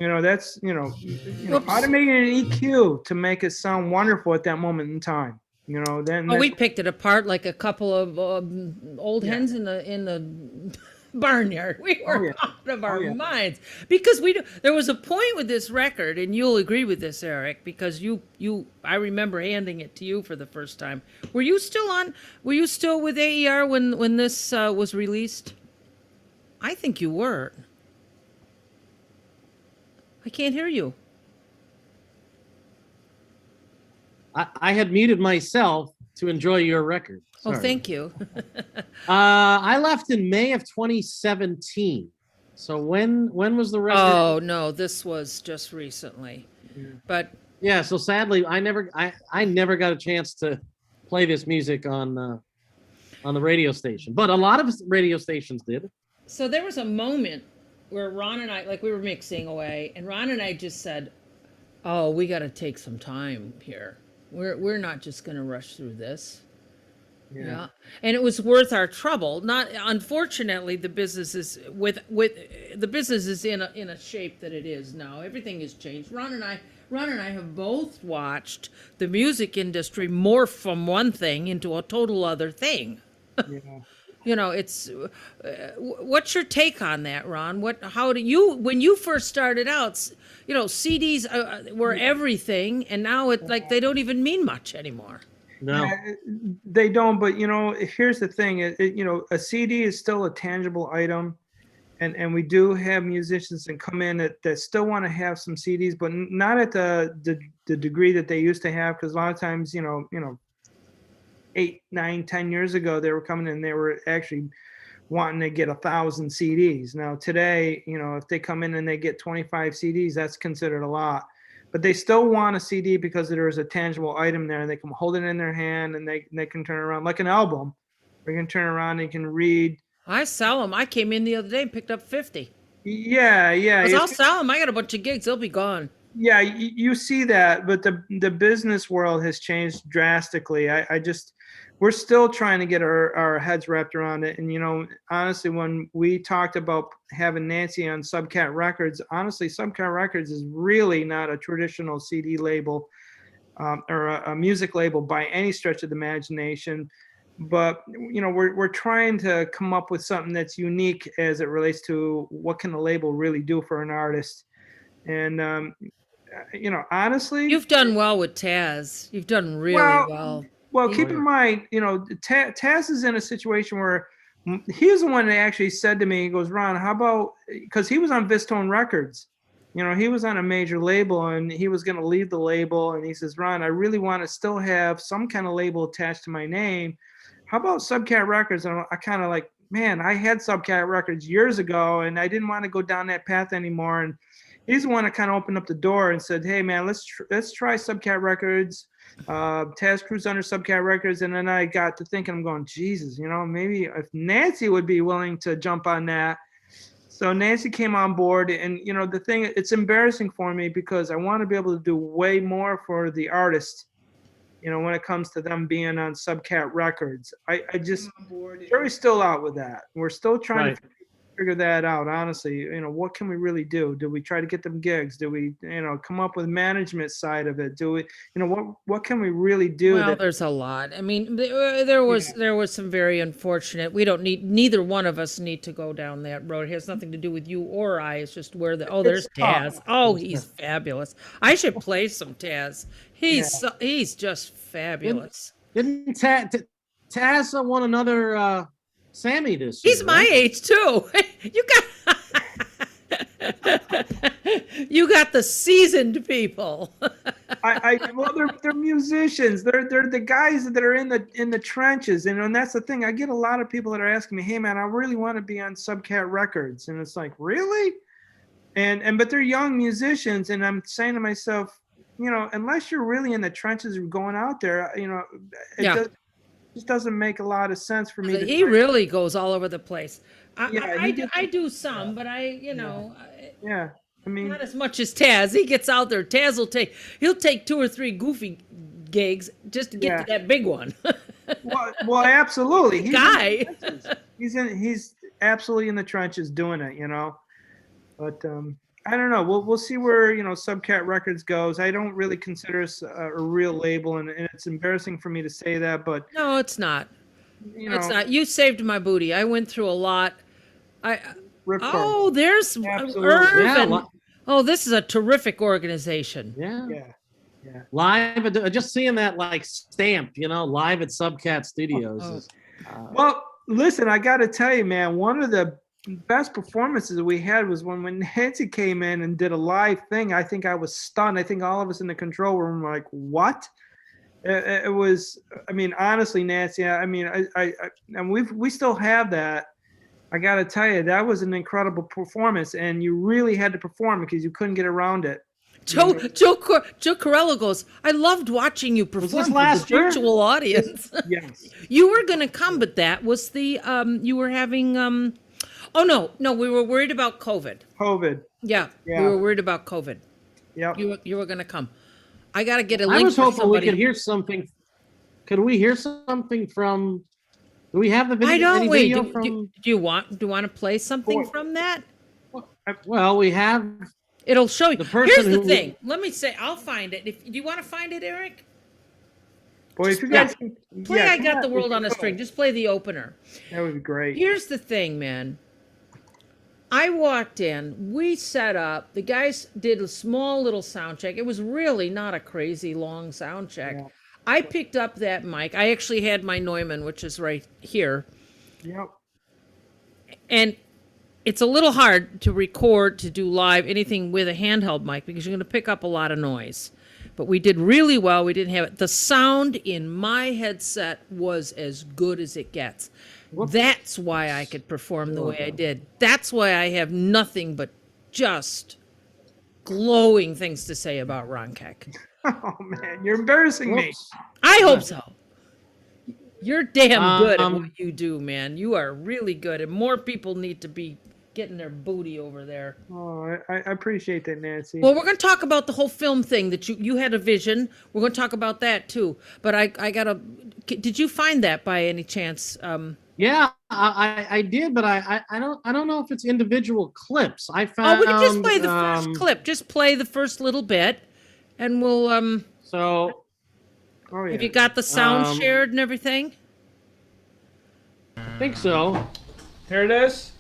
That's automating an EQ to make it sound wonderful at that moment in time. Then we picked it apart like a couple of old hens in the barnyard. We were out of our minds because there was a point with this record, and you'll agree with this, Eric, because I remember handing it to you for the first time. Were you still with AER when this was released? I think you were. I can't hear you. I had muted myself to enjoy your record. Oh, Sorry. thank you. I left in May of 2017. So when was the record? Oh no, this was just recently. But yeah, so sadly, I never got a chance to play this music on the radio station, but a lot of radio stations did. So there was a moment where Ron and I, like, we were mixing away, and Ron and I just said, "Oh, we got to take some time here. We're not just going to rush through this." Yeah. And it was worth our trouble. Not, unfortunately, the business is the business is in a shape that it is now. Everything has changed. Ron and I have both watched the music industry morph from one thing into a total other thing. Yeah. It's what's your take on that, Ron? How do you, when you first started out, CDs were everything, and now it's like they don't even mean much anymore. No, they don't. But here's the thing: a CD is still a tangible item, and we do have musicians that come in that still want to have some CDs, but not at the degree that they used to have. Because a lot of times, 8, 9, 10 years ago, they were coming in, they were actually wanting to get 1,000 CDs. Now today, if they come in and they get 25 CDs, that's considered a lot. But they still want a CD because there is a tangible item there, and they can hold it in their hand, and they can turn around like an album. They can turn around and can read. I sell them. I came in the other day and picked up 50. Yeah. I'll sell them. I got a bunch of gigs. They'll be gone. Yeah, you see that, but the business world has changed drastically. We're still trying to get our heads wrapped around it. And, honestly, when we talked about having Nancy on Subcat Records, honestly, Subcat Records is really not a traditional CD label or a music label by any stretch of the imagination. But, we're trying to come up with something that's unique as it relates to what can a label really do for an artist. And, honestly, you've done well with Taz. You've done really well. Well, keep in mind, Taz is in a situation where he's the one that actually said to me, he goes, "Ron, how about," because he was on Vistone Records, he was on a major label, and he was going to leave the label, and he says, "Ron, I really want to still have some kind of label attached to my name. How about Subcat Records?" And I kind of like, man, I had Subcat Records years ago, and I didn't want to go down that path anymore. And he's the one that kind of opened up the door and said, "Hey, man, let's try Subcat Records." Taz Cruz under Subcat Records. And then I got to thinking, I'm going, Jesus, maybe if Nancy would be willing to jump on that. So Nancy came on board, and the thing, it's embarrassing for me because I want to be able to do way more for the artist, when it comes to them being on Subcat Records. I just, jury's still out with that. We're still trying to figure that out, honestly. What can we really do? Do we try to get them gigs? Do we, come up with management side of it? Do we, what can we really do? Well, there's a lot. I mean, there was some very unfortunate. We don't need, neither one of us need to go down that road. It has nothing to do with you or I. It's just where there's Taz. Oh, he's fabulous. I should play some Taz. He's just fabulous. Didn't Taz won another Sammy this year? He's my age too. You got the seasoned people. Well, they're musicians. They're the guys that are in the trenches, and that's the thing. I get a lot of people that are asking me, "Hey, man, I really want to be on Subcat Records," and it's like, really? But they're young musicians, and I'm saying to myself, unless you're really in the trenches or going out there, it just doesn't make a lot of sense for me. He really goes all over the place. I do some, but I mean, not as much as Taz. He gets out there. Taz he'll take 2 or 3 goofy gigs just to get to that big one. well, absolutely. He's He's absolutely in the trenches doing it, But I don't know. We'll see where Subcat Records goes. I don't really consider us a real label, and it's embarrassing for me to say that, but no, it's not. It's not. You saved my booty. I went through a lot. There's Irv. Yeah, this is a terrific organization. Yeah. Live, just seeing that stamp, live at Subcat Studios. Well, listen, I got to tell you, man, one of the best performances we had was when Nancy came in and did a live thing. I think I was stunned. I think all of us in the control room were like, what? It was, I mean, honestly, Nancy, I mean, and we still have that. I got to tell you, that was an incredible performance, and you really had to perform because you couldn't get around it. Joe Corello goes, I loved watching you perform for the virtual audience. Yes. You were going to come, but that was the, you were having, oh, no, we were worried about COVID. Yeah, we were worried about COVID. Yeah. You were going to come. I got to get a link. I was hoping somebody. we could hear something. Could we hear something from? Do we have the video? I don't. Wait. Do you want to play something from that? Well, we have. It'll show you. Here's the thing. Let me say. I'll find it. Do you want to find it, Eric? Boy, if you guys play, I Got the World on a String. Just play the opener. That would be great. Here's the thing, man. I walked in, we set up, the guys did a small little sound check. It was really not a crazy long sound check. Yeah. I picked up that mic. I actually had my Neumann, which is right here. Yep. And it's a little hard to record, to do live, anything with a handheld mic because you're going to pick up a lot of noise. But we did really well. We didn't have it. The sound in my headset was as good as it gets. That's why I could perform the way I did. That's why I have nothing but just glowing things to say about Ron Keck. Oh, man, you're embarrassing me. I hope so. You're damn good at what you do, man. You are really good, and more people need to be getting their booty over there. Oh, I appreciate that, Nancy. Well, we're going to talk about the whole film thing that you had a vision. We're going to talk about that, too. But I got to... Did you find that by any chance? Yeah, I did, but I don't know if it's individual clips. I found. We can just play the first clip. Just play the first little bit, and we'll. So. Oh, yeah. Have you got the sound shared and everything? I think so. Here it is,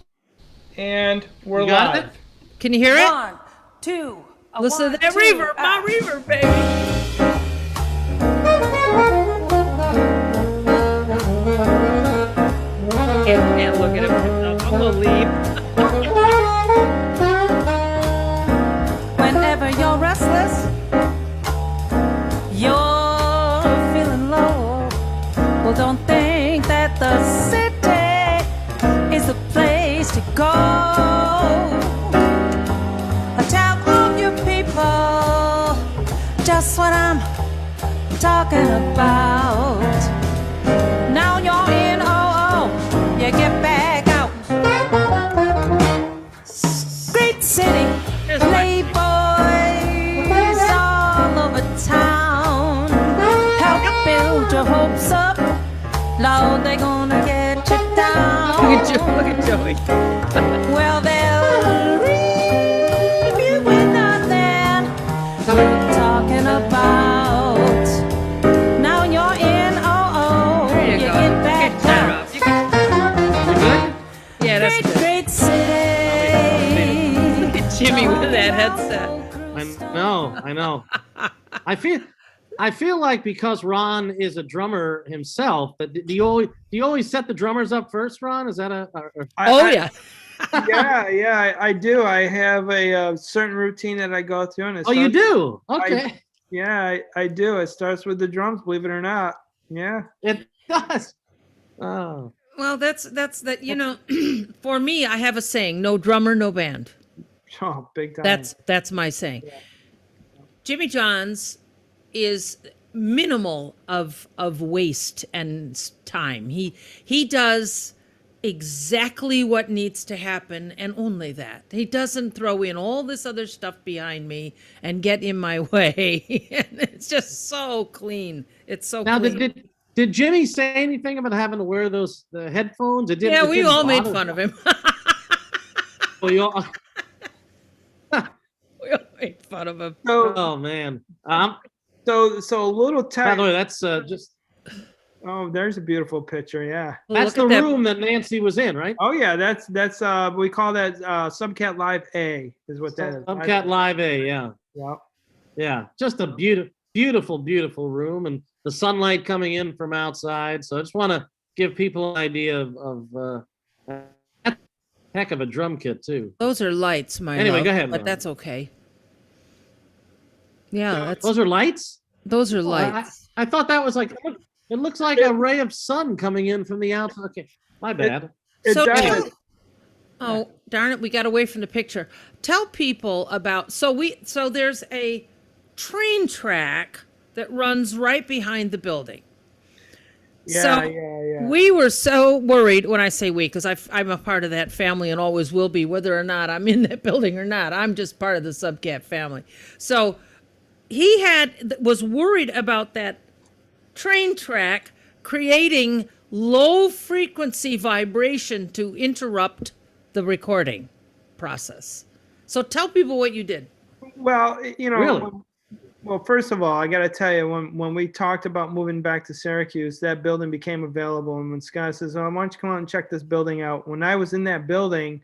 and we're got live. it? Can you hear it? 1, 2. Listen to that reverb, my reverb, baby. Can't look at him. I'm gonna leave. Whenever you're restless, you're feeling low. Well, don't think that the city is the place to go. Tell all you people just what I'm talking about. Now you're in you get back out. Great city, playboys all over town. Help build your hopes up. Lord, they're gonna get you down. You can Look at Joey. Well, they'll leave you with nothing talking about. Now you're in, There you you go. get back Get that down. off. You can- Yeah, that's Great, good. great city. Look at Jimmy with that headset. I know. I feel like because Ron is a drummer himself, but do you always set the drummers up first, Ron? Is that Yeah. I do. I have a certain routine that I go through, and it Oh, you starts- do? Okay. I do. It starts with the drums, believe it or not. Yeah. It does. Oh. Well, that's that. You know, for me, I have a saying: no drummer, no band. Oh, big time. That's my saying. Jimmy John's is minimal of waste and time. He does exactly what needs to happen and only that. He doesn't throw in all this other stuff behind me and get in my way. And it's just so clean. It's so Now, clean. did Jimmy say anything about having to wear the headphones? Yeah, we all made fun of him. We all, We all made fun of him. So, oh man. so a little By tech. the way, that's just Oh, there's a beautiful picture. Yeah. that's Look the at that. room that Nancy was in, right? Oh yeah, that's we call that Subcat Live A is what that is. Subcat Live A, yeah. Yeah. Yeah, just a beautiful room, and the sunlight coming in from outside. So I just want to give people an idea of heck of a drum kit too. Those are lights, my Anyway, love, go ahead, but Lauren. that's okay. Yeah, Those are lights. those are Oh, lights. I thought that was like it looks like a ray of sun coming in from the outside. Okay, my bad. It So does. tell- Oh, darn it, we got away from the picture. Tell people about so there's a train track that runs right behind the building. Yeah, So yeah. we were so worried when I say we, because I'm a part of that family and always will be, whether or not I'm in that building or not. I'm just part of the Subcat family. So he was worried about that train track creating low frequency vibration to interrupt the recording process. So tell people what you did. Well, Really? Well, first of all, I got to tell you, when we talked about moving back to Syracuse, that building became available. And when Scott says, "Oh, why don't you come out and check this building out?" When I was in that building,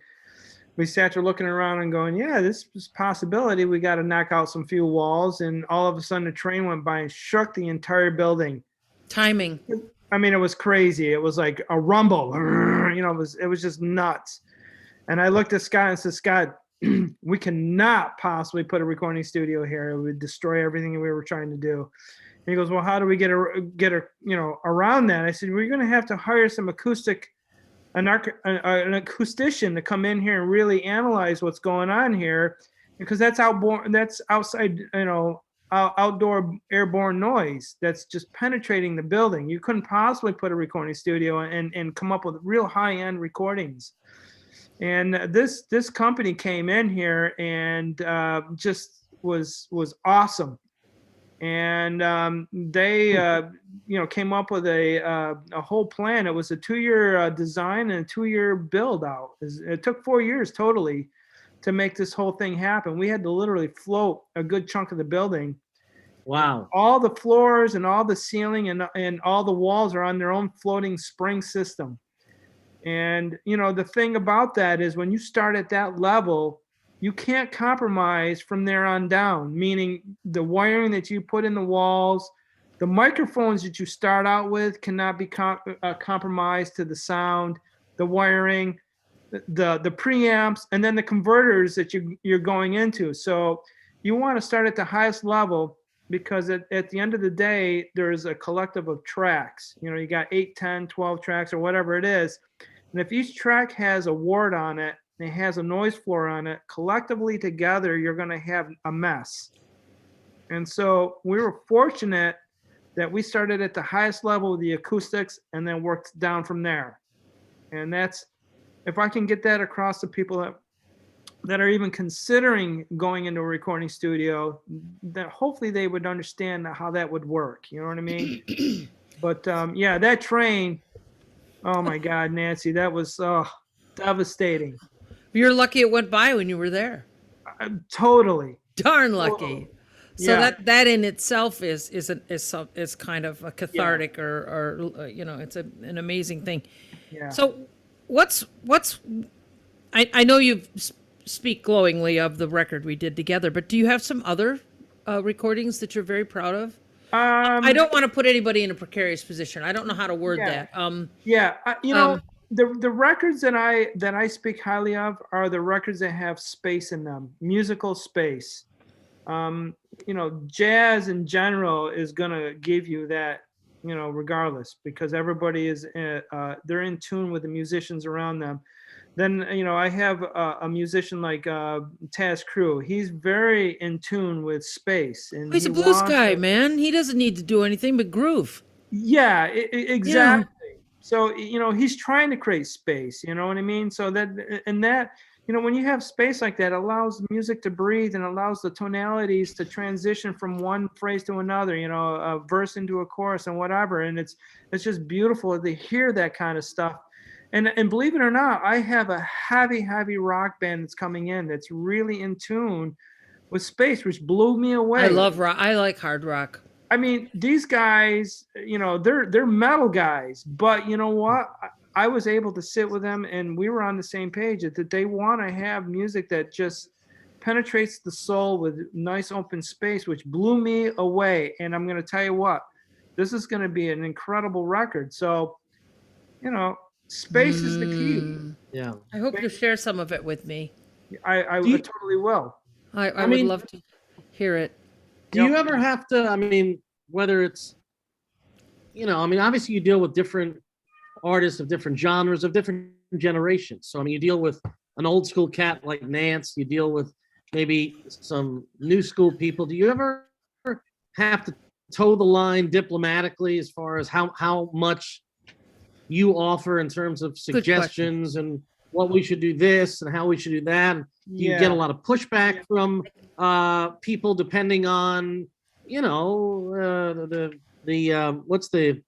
we sat there looking around and going, "Yeah, this is a possibility. We got to knock out some few walls." And all of a sudden, a train went by and shook the entire building. Timing. I mean, it was crazy. It was like a rumble. It was just nuts. And I looked at Scott and said, "Scott, we cannot possibly put a recording studio here. It would destroy everything we were trying to do." And he goes, "Well, how do we get around that?" I said, "We're going to have to hire some an acoustician to come in here and really analyze what's going on here, because that's outside, outdoor airborne noise that's just penetrating the building. You couldn't possibly put a recording studio and come up with real high-end recordings." And this company came in here and just was awesome. And they came up with a whole plan. It was a 2-year design and a 2-year build out. It took 4 years totally to make this whole thing happen. We had to literally float a good chunk of the building. Wow. All the floors and all the ceiling and all the walls are on their own floating spring system. And, the thing about that is when you start at that level, you can't compromise from there on down, meaning the wiring that you put in the walls, the microphones that you start out with cannot be compromised to the sound, the wiring, the preamps, and then the converters that you're going into. So you want to start at the highest level, because at the end of the day, there's a collective of tracks. You got 8, 10, 12 tracks or whatever it is. And if each track has a ward on it, and it has a noise floor on it, collectively together, you're going to have a mess. And so we were fortunate that we started at the highest level of the acoustics and then worked down from there. And that's, if I can get that across to people that are even considering going into a recording studio, that hopefully they would understand how that would work. You know what I mean? But that train, Oh my God, Nancy, that was devastating. You're lucky it went by when you were there. Totally. Darn lucky. So Yeah. that in itself is kind of a cathartic or you know, it's an amazing thing. Yeah. So what's I know you speak glowingly of the record we did together, but do you have some other recordings that you're very proud of? I don't want to put anybody in a precarious position. I don't know how to word that. You know, the records that I speak highly of are the records that have space in them, musical space. You know, jazz in general is gonna give you that, you know, regardless, because everybody is they're in tune with the musicians around them. Then, you know, I have a musician like Taz Crew. He's very in tune with space, and He's a he blues wants guy, to- man. He doesn't need to do anything but groove. Yeah, exactly. So, you know, he's trying to create space, you know what I mean? So that, you know, when you have space like that, it allows music to breathe and allows the tonalities to transition from one phrase to another, you know, a verse into a chorus and whatever. And it's just beautiful to hear that kind of stuff. And believe it or not, I have a heavy rock band that's coming in that's really in tune with space, which blew me away. I love rock. I like hard rock. I mean, these guys, you know, they're metal guys, but you know what? I was able to sit with them and we were on the same page that they want to have music that just penetrates the soul with nice open space, which blew me away. And I'm going to tell you what, this is going to be an incredible record. So, you know, space is the key. Yeah. I hope you share some of it with me. I totally will. I would love to hear it. Do you ever have to, I mean, whether it's, you know, I mean, obviously you deal with different artists of different genres, of different generations. So, I mean, you deal with an old school cat like Nance, you deal with maybe some new school people. Do you ever have to toe the line diplomatically as far as how much you offer in terms of suggestions and what we should do this and how we should do that? Do you get a lot of pushback from people depending on, you know, what's the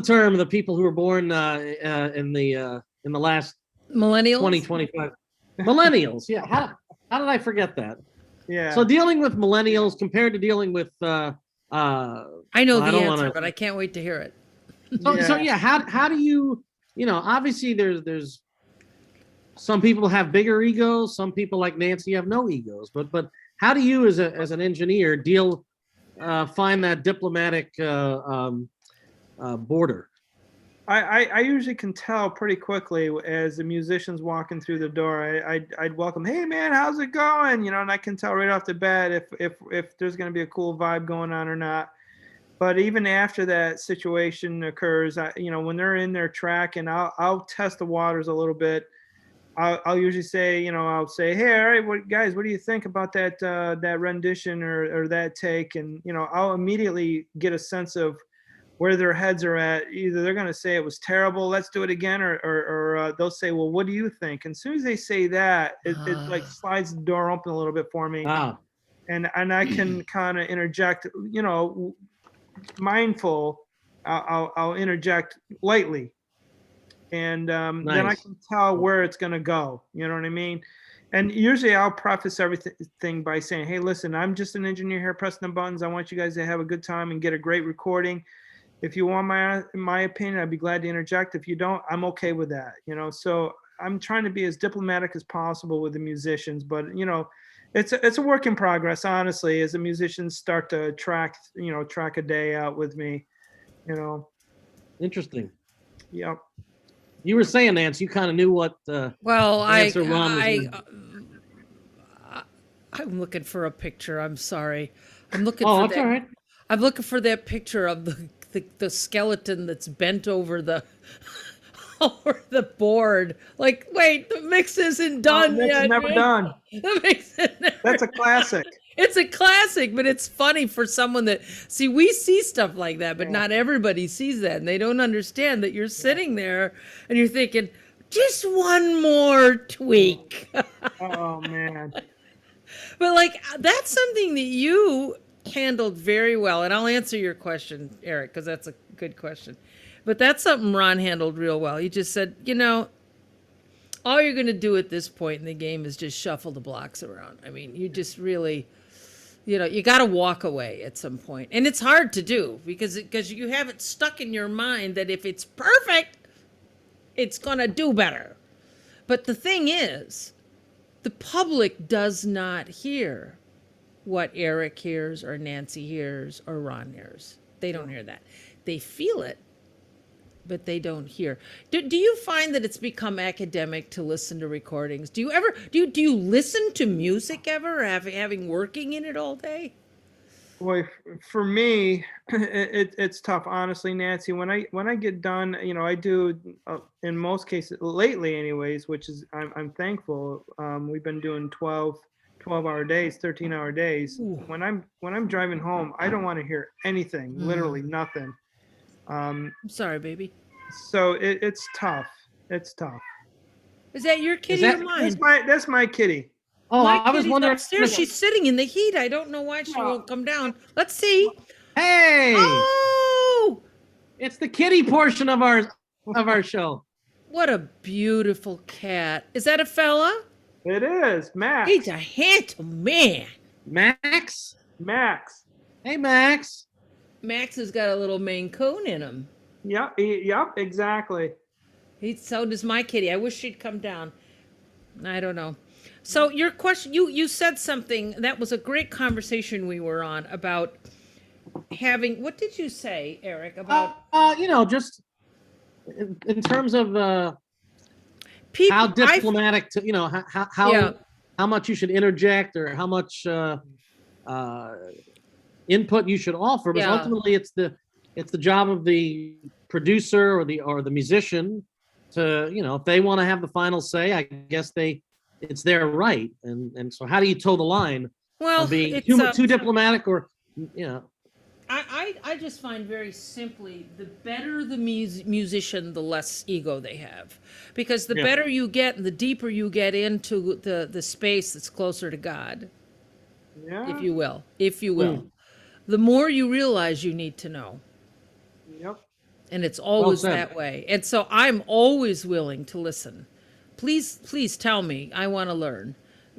term of the people who were born in the last Millennials? 25 millennials? Yeah. How did I forget that? Yeah. So dealing with millennials compared to dealing with I know I the don't answer, wanna- but I can't wait to hear it. So yeah, how do you, you know, obviously there's some people have bigger egos, some people like Nancy have no egos, but how do you as an engineer find that diplomatic border? I usually can tell pretty quickly as the musician's walking through the door. I'd welcome, hey man, how's it going? You know, and I can tell right off the bat if there's going to be a cool vibe going on or not. But even after that situation occurs, you know, when they're in their track, and I'll test the waters a little bit. I'll usually say, you know, I'll say, hey, all right, what do you think about that rendition or that take? And you know, I'll immediately get a sense of where their heads are at. Either they're going to say it was terrible, let's do it again, or they'll say, well, what do you think? And as soon as they say that, it like slides the door open a little bit for me. Wow. And I can kind of interject, you know, mindful. I'll interject lightly, and then I Nice. can tell where it's going to go. You know what I mean? And usually I'll preface everything by saying, hey, listen, I'm just an engineer here pressing the buttons. I want you guys to have a good time and get a great recording. If you want my opinion, I'd be glad to interject. If you don't, I'm okay with that. You know, so I'm trying to be as diplomatic as possible with the musicians, but you know, it's a work in progress, honestly, as the musicians start to track a day out with me, you know. Interesting. Yep. You were saying, Nance, you kind of knew what Well, answer Ron was I'm looking for a picture. I'm sorry. I'm looking Oh, for that's that. all right. I'm looking for that picture of the skeleton that's bent over the over the board. Like, wait, the mix isn't done That's yet. never man. done. The mix is never That's a classic. It's a classic, but it's funny for someone that we see stuff like that, but not everybody sees that, and they don't understand that you're sitting there and you're thinking, just one more tweak. Oh man. But like that's something that you handled very well, and I'll answer your question, Eric, because that's a good question. But that's something Ron handled real well. He just said, all you're going to do at this point in the game is just shuffle the blocks around. I mean, you just really, you got to walk away at some point. And it's hard to do because you have it stuck in your mind that if it's perfect, it's going to do better. But the thing is, the public does not hear what Eric hears or Nancy hears or Ron hears. They don't hear that. They feel it, but they don't hear. Do you find that it's become academic to listen to recordings? Do you listen to music ever, having working in it all day? Boy, for me, it's tough, honestly, Nancy. When I get done, I do in most cases lately, anyways, which is I'm thankful. We've been doing 12-hour days, 13-hour days. Ooh. When I'm driving home, I don't want to hear anything, literally nothing. I'm sorry, baby. So it's tough. It's tough. Is that your kitty or mine? That's my kitty. Oh, My I was kitty's wondering. upstairs. She's sitting in the heat. I don't know why she won't come down. Let's see. Hey, Oh, it's the kitty portion of our show. what a beautiful cat. Is that a fella? It is Max. He's a handsome man. Max. Max. Hey, Max. Max has got a little Maine Coon in him. Yep, exactly. So does my kitty. I wish she'd come down. I don't know. So your question, you said something, that was a great conversation we were on about having, what did you say, Eric, about Just in terms of people, how diplomatic to, how much you should interject or how much input you should offer, but ultimately it's the job of the producer or the musician to, if they want to have the final say, I guess it's their right. And so how do you toe the line? well, Of being it's, too diplomatic or, I just find very simply, the better the musician, the less ego they have. Because the better you get and the deeper you get into the space that's closer to God, if you will, the more you realize you need to know. Yep. And it's always Well said. that way. And so I'm always willing to listen. Please tell me. I want to learn.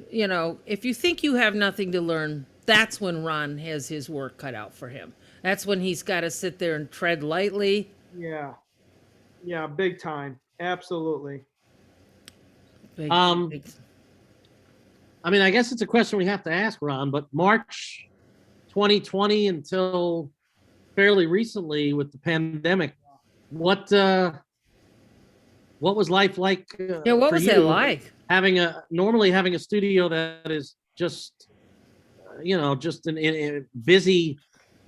If you think you have nothing to learn, that's when Ron has his work cut out for him. That's when he's got to sit there and tread lightly. Yeah. Yeah, big time. Absolutely. Big- I mean, I guess it's a question we have to ask, Ron, but March 2020 until fairly recently with the pandemic, what was life like? what for was you it like? Normally having a studio that is just, just in a busy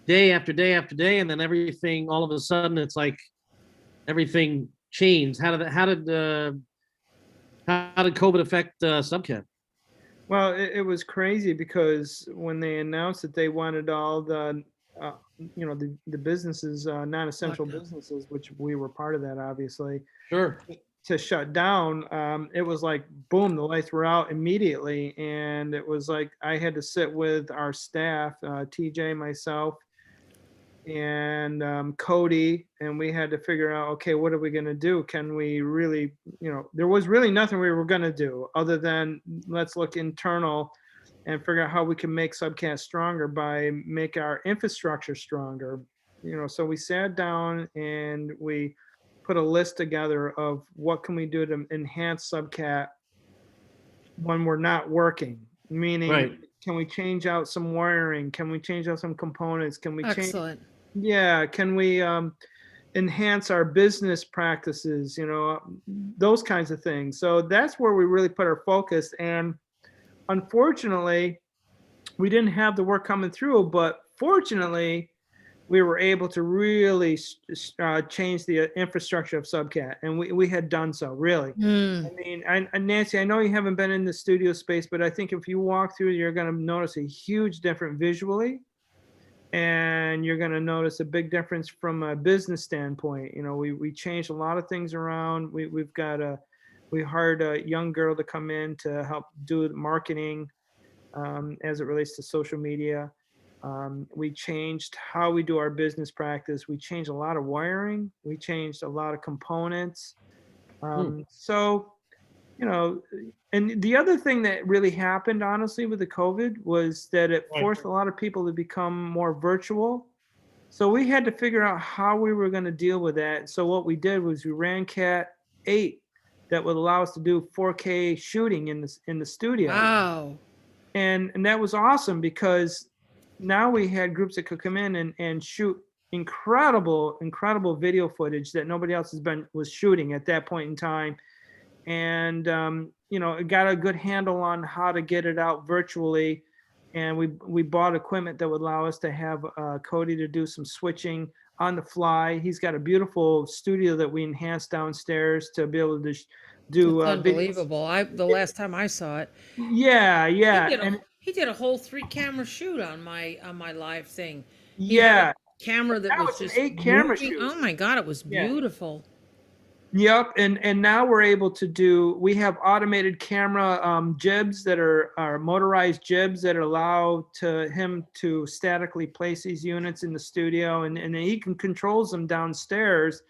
day after day after day, and then everything all of a sudden it's like everything changed. How did COVID affect Subcat? Well, it was crazy because when they announced that they wanted all the the businesses, non-essential businesses, which we were part of that, obviously, Sure. to shut down, it was like, boom, the lights were out immediately. And it was like, I had to sit with our staff, TJ, myself, and Cody, and we had to figure out, okay, what are we going to do? Can we really, there was really nothing we were going to do other than let's look internal and figure out how we can make Subcat stronger by make our infrastructure stronger. So we sat down and we put a list together of what can we do to enhance Subcat when we're not working, meaning Right. Can we change out some wiring? Can we change out some components? Can we change? Excellent. Yeah. Can we enhance our business practices? Those kinds of things. So that's where we really put our focus. And unfortunately, we didn't have the work coming through, but fortunately, we were able to really change the infrastructure of Subcat, and we had done so, really. I mean, Nancy, I know you haven't been in the studio space, but I think if you walk through, you're going to notice a huge difference visually, and you're going to notice a big difference from a business standpoint. We changed a lot of things around. We hired a young girl to come in to help do the marketing as it relates to social media. We changed how we do our business practice. We changed a lot of wiring. We changed a lot of components. So, you know, and the other thing that really happened, honestly, with the COVID was that it forced a lot of people to become more virtual. So we had to figure out how we were going to deal with that. So what we did was we ran Cat 8 that would allow us to do 4K shooting in the studio. Wow. And that was awesome because now we had groups that could come in and shoot incredible video footage that nobody else was shooting at that point in time. And you know, it got a good handle on how to get it out virtually. And we bought equipment that would allow us to have Cody to do some switching on the fly. He's got a beautiful studio that we enhanced downstairs to be able to do. It's unbelievable. The last time I saw it. Yeah. He did a whole 3-camera shoot on my live thing. Yeah. Camera that was an just 8-camera moving. shoot. Oh my God, it was beautiful. Yep, and now we're able to do. We have automated camera jibs that are motorized jibs that allow him to statically place these units in the studio, and he can controls them downstairs,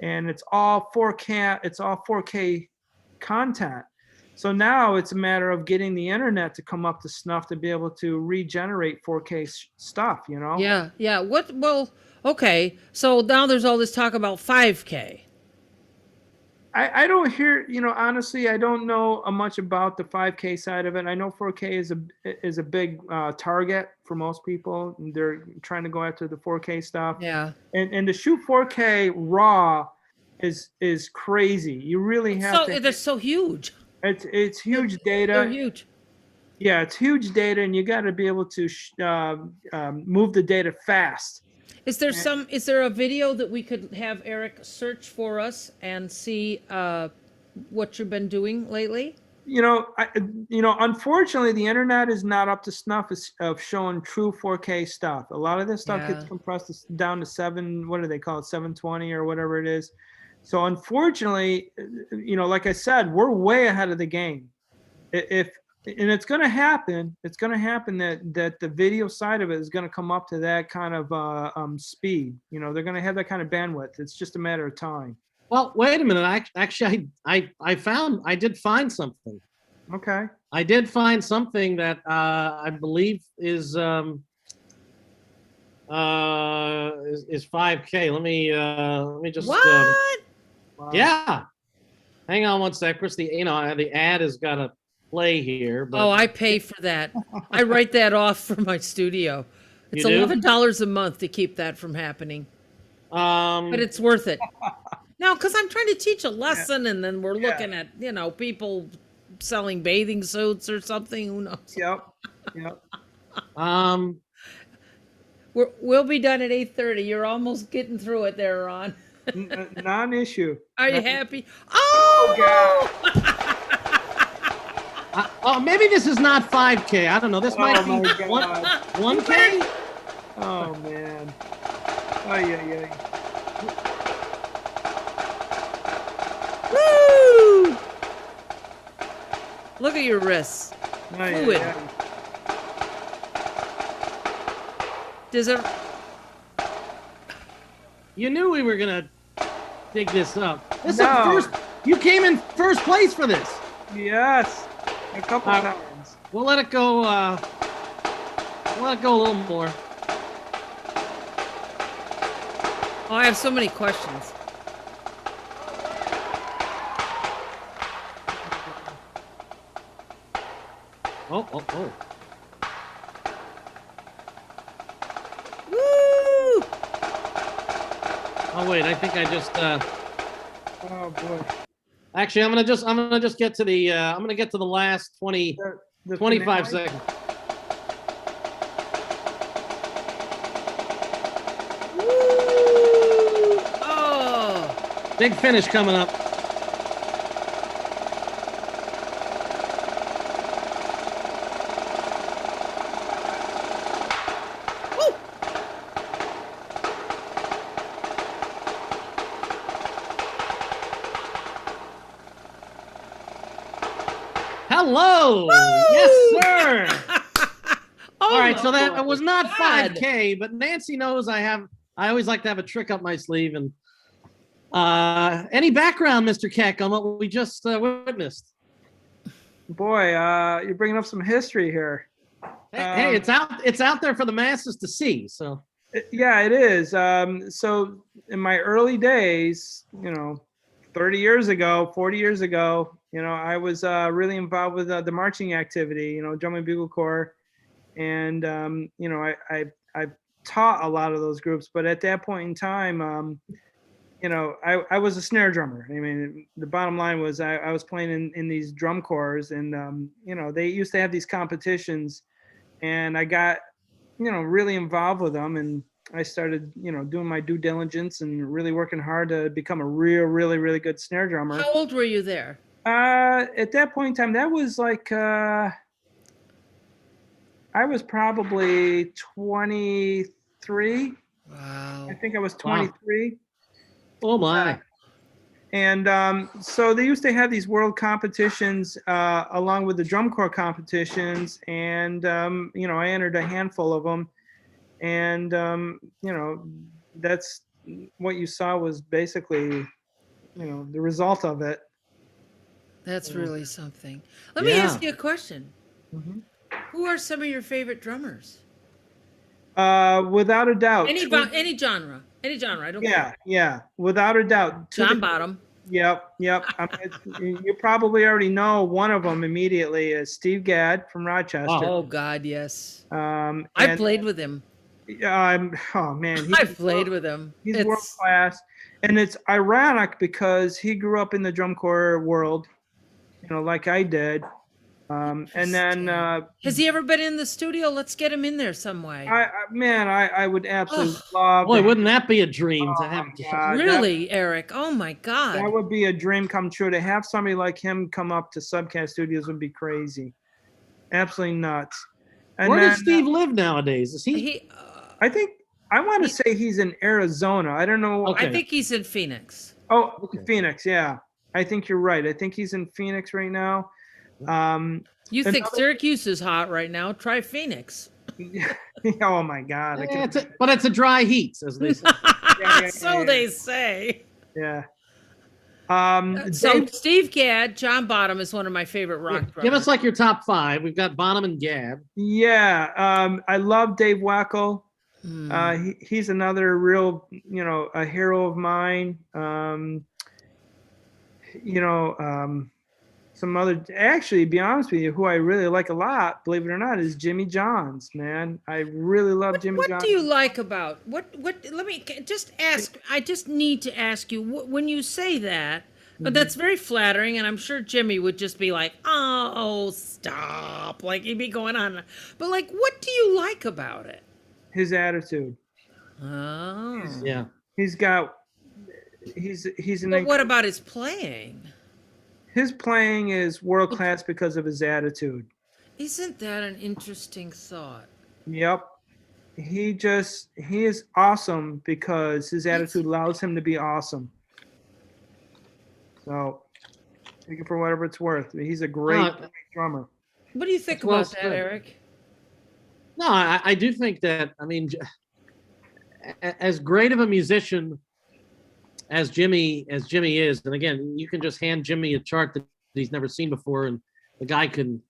and it's all 4K. It's all 4K content. So now it's a matter of getting the internet to come up to snuff to be able to regenerate 4K stuff. You know? Yeah. Well, okay. So now there's all this talk about 5K. I don't hear, you know, honestly, I don't know much about the 5K side of it. I know 4K is a big target for most people. They're trying to go after the 4K stuff. Yeah. And to shoot 4K raw is crazy. You really have to. They're so huge. It's huge data. They're huge. Yeah, it's huge data, and you got to be able to move the data fast. Is there a video that we could have Eric search for us and see what you've been doing lately? You know, unfortunately, the internet is not up to snuff of showing true 4K stuff. A lot of this stuff gets compressed down to 720 or whatever it is. So unfortunately, you know, like I said, we're way ahead of the game. And it's going to happen. It's going to happen that the video side of it is going to come up to that kind of speed. You know, they're going to have that kind of bandwidth. It's just a matter of time. Well, wait a minute. Actually, I did find something. Okay. I did find something that I believe is 5K. Let me just. What? Wow. Yeah. Hang on one sec, Chris. The ad has got to play here. But Oh, I pay for that. I write that off for my studio. It's You do? $11 a month to keep that from happening, but it's worth it. No, because I'm trying to teach a lesson, and then we're looking at people selling bathing suits or something. Who knows? Yep. We'll be done at 8:30. You're almost getting through it there, Ron. Non-issue. Are you happy? Oh, God. Maybe this is not 5K. I don't know. This might be 1K. Oh man. Yeah. Woo! Look at your wrists. Fluid. Does it? You knew we were gonna dig this up. This No. is you came in first place for this. Yes. A couple times. We'll let it go. We'll let it go a little more. Oh, I have so many questions. Oh. Woo! Oh wait, I think I just. Oh boy. Actually, I'm gonna just get to the. I'm gonna get to the last 25 finale? seconds. Woo! Oh! Big finish coming up. Woo! Hello. Woo! Yes, sir. All right, so that my was not God. 5K, but Nancy knows I always like to have a trick up my sleeve. And any background, Mr. Keck, on what we just witnessed? Boy, you're bringing up some history here. Hey, it's out there for the masses to see. So Yeah, it is. So in my early days, 30 years ago, 40 years ago, I was really involved with the marching activity, drum and bugle corps. And, I taught a lot of those groups, but at that point in time, I was a snare drummer. I mean, the bottom line was I was playing in these drum corps, and, they used to have these competitions, and I got, really involved with them. And I started, doing my due diligence and really working hard to become a really, really good snare drummer. How old were you there? At that point in time, that was like, I was probably 23. Wow. I think I was 23. oh my. And so they used to have these world competitions along with the drum corps competitions. And, I entered a handful of them. And, that's what you saw was basically, the result of it. That's really something. Let me ask you a question. Mhm. Who are some of your favorite drummers? Without a doubt. Any genre. Any genre. I don't care. Yeah, without a doubt. John Bottom. Yep. You probably already know one of them immediately is Steve Gadd from Rochester. Oh God, yes. I I played with him. Oh man, I played with him. He's world class, and it's ironic because he grew up in the drum corps world, like I did. And then has he ever been in the studio? Let's get him in there some way. I would absolutely love. Boy, wouldn't that be a dream to have? God, really, Eric? Oh my God. That would be a dream come true. To have somebody like him come up to Subcat Studios would be crazy, absolutely nuts. And Where then, does Steve live nowadays? Is he? I want to say he's in Arizona. I don't know. Okay. I think he's in Phoenix. Oh, Okay. Phoenix. Yeah, I think you're right. I think he's in Phoenix right now. You think another- Syracuse is hot right now? Try Phoenix. Oh my God. But it's a dry heat, as they say. So they say. Yeah. So Steve Gadd, John Bottom is one of my favorite rock drummers. Give us like your top 5. We've got Bonham and Gadd. Yeah. I love Dave Wackel. Hmm. He's another real, a hero of mine. Some other, actually, to be honest with you, who I really like a lot, believe it or not, is Jimmy Johns, man. I really love Jimmy Johns. What do you like about what? Let me just ask. I just need to ask you when you say that. That's very flattering, and I'm sure Jimmy would just be like, "Oh, stop!" Like he'd be going on. But like, what do you like about it? His attitude. Oh, Yeah. He's an. But what about his playing? His playing is world class because of his attitude. Isn't that an interesting thought? Yep. He is awesome because his attitude allows him to be awesome. So, take it for whatever it's worth. He's a great drummer. What do you think That's well about that, said. Eric? No, I do think that, I mean, as great of a musician as Jimmy is, and again, you can just hand Jimmy a chart that he's never seen before, and the guy can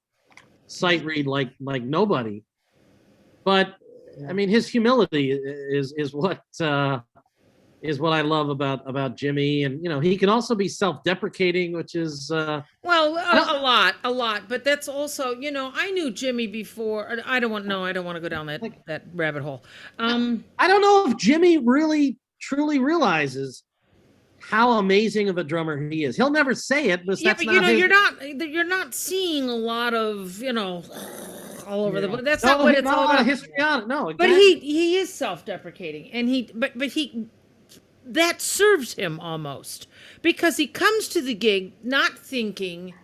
sight read like nobody. But I mean, his humility is what I love about Jimmy, and he can also be self-deprecating, which is Well, a lot, but that's also, I knew Jimmy before. I don't want to go down that rabbit hole. I don't know if Jimmy really truly realizes how amazing of a drummer he is. He'll never say it, but Yeah, that's but not his... you're not seeing a lot of, all over the. That's No, not what it's not all a lot about. of history on it. No, But exactly. he is self-deprecating, and that serves him almost, because he comes to the gig not thinking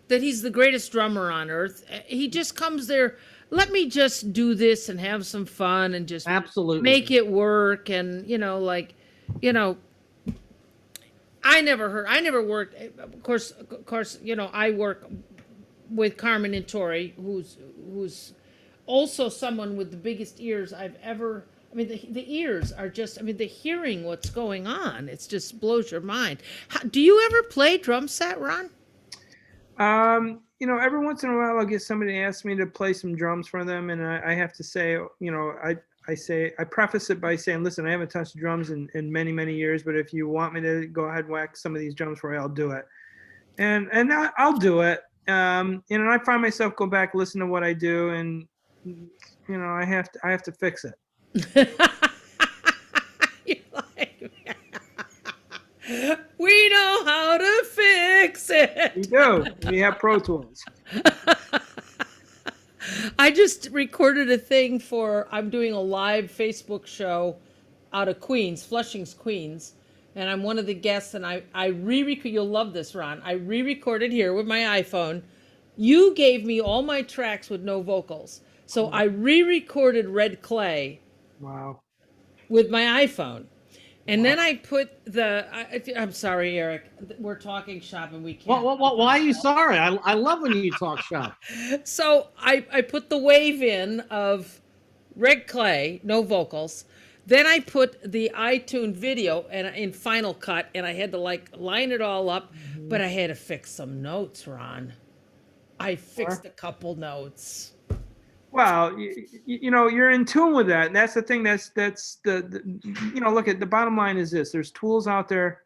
that he's the greatest drummer on earth. He just comes there. Let me just do this and have some fun and just Absolutely make it work. And I never worked. Of course, I work with Carmen and Tori, who's also someone with the biggest ears I've ever. I mean, the ears are just. I mean, the hearing what's going on. It's just blows your mind. Do you ever play drum set, Ron? Every once in a while I'll get somebody to ask me to play some drums for them, and I have to say, I preface it by saying, listen, I haven't touched drums in many, many years, but if you want me to go ahead and whack some of these drums for you, I'll do it. And I'll do it. And I find myself go back, listen to what I do, and I have to fix it. We know how to fix it. We do. We have Pro Tools. I just recorded a thing I'm doing a live Facebook show out of Queens, Flushing's Queens, and I'm one of the guests, and I you'll love this, Ron. I re-recorded here with my iPhone. You gave me all my tracks with no vocals. So I re-recorded Red Clay. Wow. With my iPhone. And then I put I'm sorry, Eric. We're talking shop and we can't. Why are you sorry? I love when you talk shop. So I put the wave in of Red Clay, no vocals. Then I put the iTunes video and in Final Cut, and I had to line it all up, but I had to fix some notes, Ron. I fixed a couple notes. Well, you're in tune with that. And that's the thing. That's the look at the bottom line is this: there's tools out there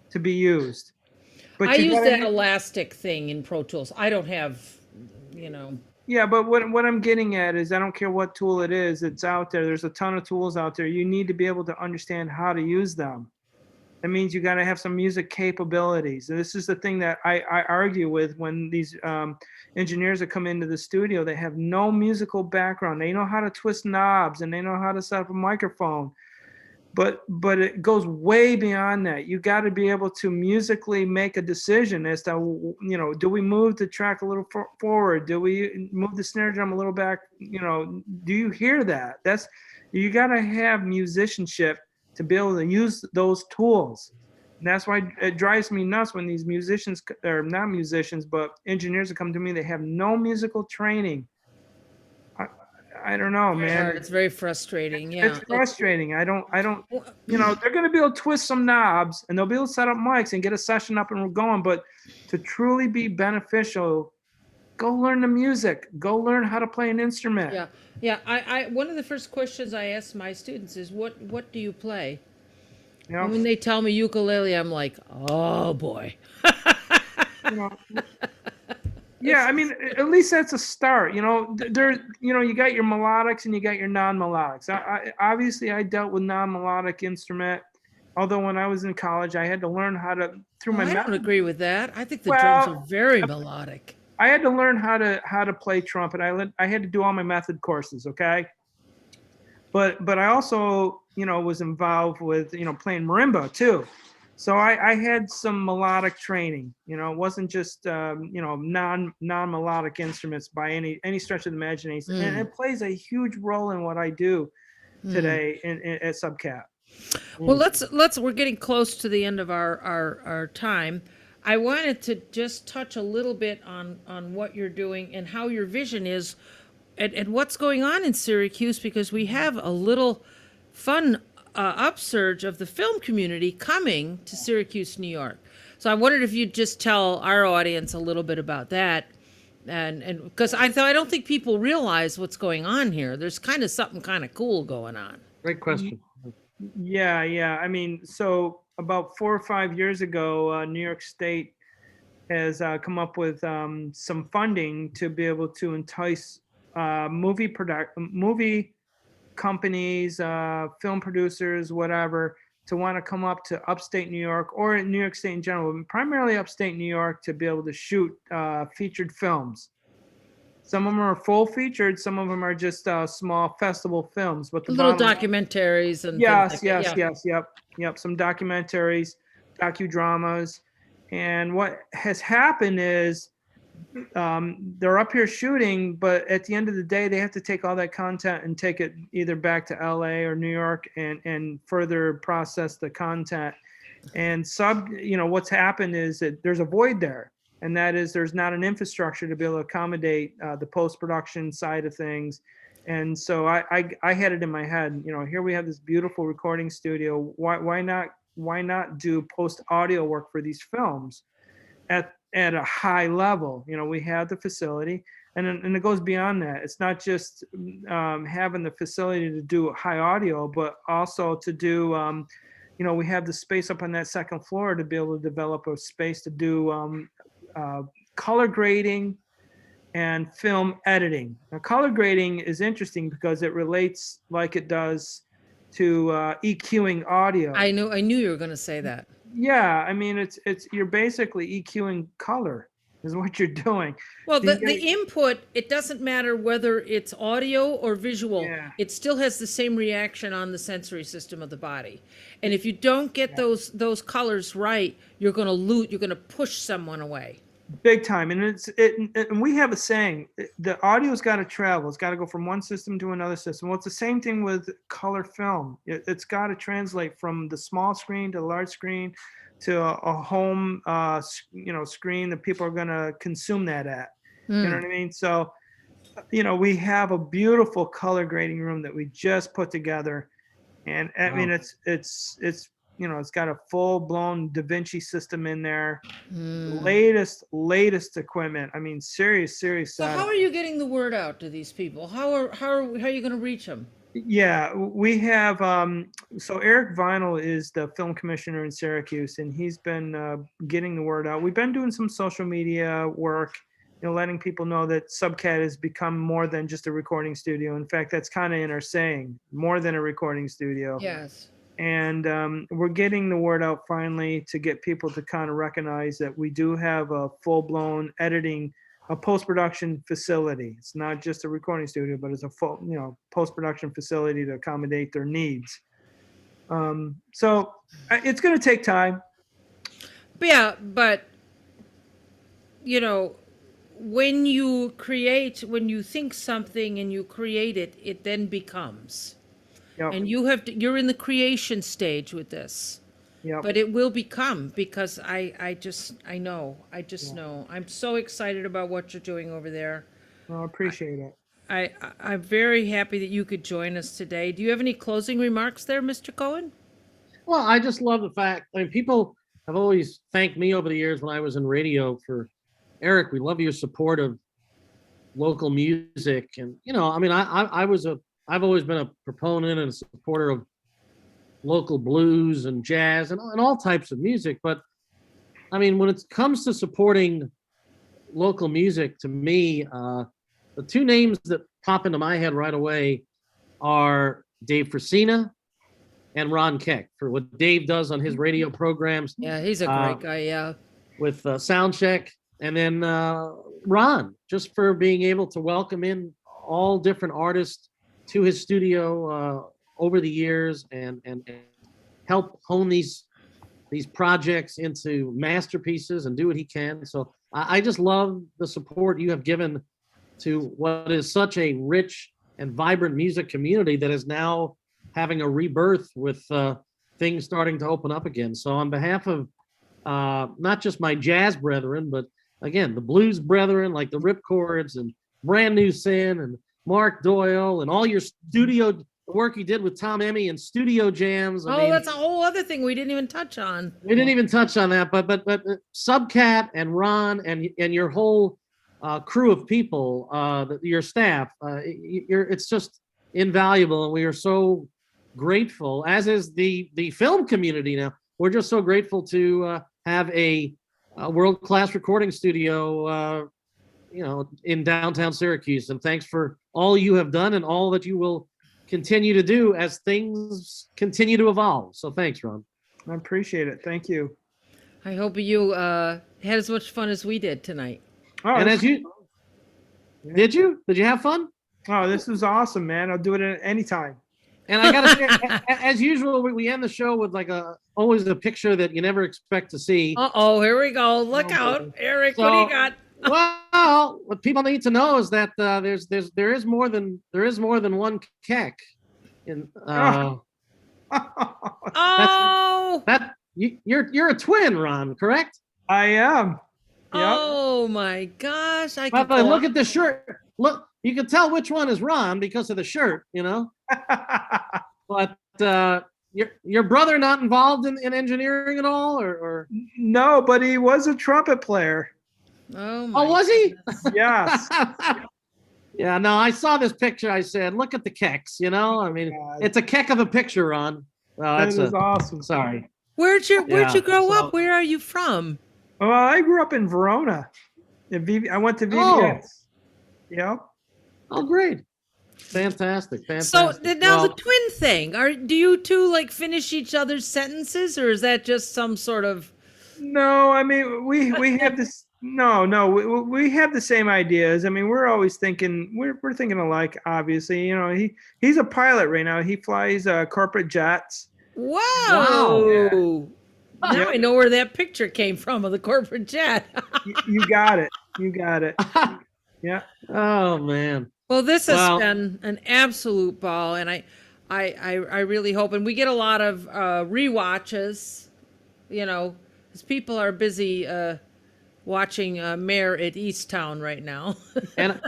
to be used. But I use that elastic thing in Pro Tools. I don't have, Yeah, but what I'm getting at is I don't care what tool it is. It's out there. There's a ton of tools out there. You need to be able to understand how to use them. That means you got to have some music capabilities. And this is the thing that I argue with when these engineers that come into the studio. They have no musical background. They know how to twist knobs and they know how to set up a microphone. But it goes way beyond that. You got to be able to musically make a decision as to, do we move the track a little forward? Do we move the snare drum a little back? Do you hear that? You got to have musicianship to be able to use those tools. And that's why it drives me nuts when these musicians, or not musicians, but engineers that come to me, they have no musical training. I don't know, man. It's very frustrating. Yeah. It's frustrating. I don't, they're going to be able to twist some knobs and they'll be able to set up mics and get a session up and we're going. But to truly be beneficial, go learn the music, go learn how to play an instrument. Yeah. Yeah. I one of the first questions I ask my students is what do you play? And when they tell me ukulele, I'm like, oh boy. Yeah, I mean, at least that's a start. You got your melodics and you got your non-melodics. Obviously, I dealt with non-melodic instrument. Although when I was in college, I had to learn how to I don't agree with that. I think the drums are very melodic. I had to learn how to play trumpet. I had to do all my method courses. Okay, but I also was involved with playing marimba too. So I had some melodic training. It wasn't just non-melodic instruments by any stretch of the imagination. And it plays a huge role in what I do today at Subcat. Well, we're getting close to the end of our time. I wanted to just touch a little bit on what you're doing and how your vision is and what's going on in Syracuse, because we have a little fun upsurge of the film community coming to Syracuse, New York. So I wondered if you'd just tell our audience a little bit about that, and because I don't think people realize what's going on here. There's kind of something kind of cool going on. Great question. Yeah. I mean, so about 4 or 5 years ago, New York State has come up with some funding to be able to entice movie companies, film producers, whatever, to want to come up to upstate New York or New York State in general, but primarily upstate New York, to be able to shoot featured films. Some of them are full featured, some of them are just small festival films. But the little documentaries and yes, yep. Some documentaries, docudramas, and what has happened is they're up here shooting, but at the end of the day, they have to take all that content and take it either back to LA or New York and further process the content. And what's happened is that there's a void there. and that is there's not an infrastructure to be able to accommodate the post-production side of things. And so I had it in my head, here we have this beautiful recording studio. Why not do post audio work for these films at a high level? We have the facility, and it goes beyond that. It's not just having the facility to do high audio, but also to do, we have the space up on that second floor to be able to develop a space to do color grading and film editing. Now, color grading is interesting because it relates like it does to EQing audio. I knew you were going to say that. Yeah, I mean, it's you're basically EQing color is what you're doing. Well, the input, it doesn't matter whether it's audio or visual. Yeah. It still has the same reaction on the sensory system of the body. And if you don't get those colors right, you're going to push someone away. Big time. And and we have a saying, the audio's got to travel. It's got to go from one system to another system. Well, it's the same thing with color film. It's got to translate from the small screen to the large screen to a home, screen that people are going to consume that at. You know what I mean? So, we have a beautiful color grading room that we just put together. And I mean, it's got a full-blown Da Vinci system in there, latest equipment. I mean, serious. So how are you getting the word out to these people? How are you going to reach them? Yeah, we have. So Eric Vinyl is the film commissioner in Syracuse, and he's been getting the word out. We've been doing some social media work, letting people know that Subcat has become more than just a recording studio. In fact, that's kind of in our saying, more than a recording studio. Yes. And we're getting the word out finally to get people to kind of recognize that we do have a full-blown editing, a post-production facility. It's not just a recording studio, but it's a full, post-production facility to accommodate their needs. So it's going to take time. But when you think something and you create it, it then becomes. Yep. And you're in the creation stage with this. Yep. But it will become, because I know. I'm so excited about what you're doing over there. Well, I appreciate it. I'm very happy that you could join us today. Do you have any closing remarks there, Mr. Cohen? Well, I just love the fact, people have always thanked me over the years when I was in radio for, Eric, we love your support of local music. And, I've always been a proponent and a supporter of local blues and jazz and all types of music. But when it comes to supporting local music, to me, the two names that pop into my head right away are Dave Frisina and Ron Keck, for what Dave does on his radio programs. Yeah, he's a great guy, yeah. With Soundcheck. And then Ron, just for being able to welcome in all different artists to his studio over the years and help hone these projects into masterpieces and do what he can. So I just love the support you have given to what is such a rich and vibrant music community that is now having a rebirth with things starting to open up again. So on behalf of not just my jazz brethren, but again, the blues brethren like the Ripcords and Brand New Sin and Mark Doyle and all your studio work you did with Tom Emmy and studio jams. That's a whole other thing we didn't even touch on. We didn't even touch on that, but Subcat and Ron and your whole crew of people, your staff, it's just invaluable, and we are so grateful. As is the film community now. We're just so grateful to have a world-class recording studio, in downtown Syracuse. And thanks for all you have done and all that you will continue to do as things continue to evolve. So thanks, Ron. I appreciate it. Thank you. I hope you had as much fun as we did tonight. Oh, and as you did you have fun? Oh, this was awesome, man. I'll do it at any time. And I gotta say, as usual, we end the show with always a picture that you never expect to see. Here we go. Look out, Eric. What do you got? Well, what people need to know is that there is more than one Keck. Oh, you're a twin, Ron, correct? I am. Oh my gosh! I By can the way, go look on. at the shirt. Look, you can tell which one is Ron because of the shirt, you know. But your brother not involved in engineering at all, or No, but he was a trumpet player. Oh my! oh, was he? Yes. Yeah, no, I saw this picture. I said, look at the Kecks, you know. I mean, God. it's a Keck of a picture, Ron. Oh, That is awesome. sorry. Where'd you Yeah, grow so- up? Where are you from? Well, I grew up in Verona. I went to VBS. Yep. Oh, great. Fantastic. So now the Well, twin thing. Do you two like finish each other's sentences, or is that just some sort of? No, I mean we have this. No, we have the same ideas. I mean, we're always thinking we're thinking alike. Obviously, you know, he's a pilot right now. He flies corporate jets. Wow! Now Yep. I know where that picture came from of the corporate jet. You got it. You got it. Yeah. oh man. Well, this has Well- been an absolute ball, and I really hope, and we get a lot of rewatches, you know, because people are busy watching Mayor at Easttown right now. And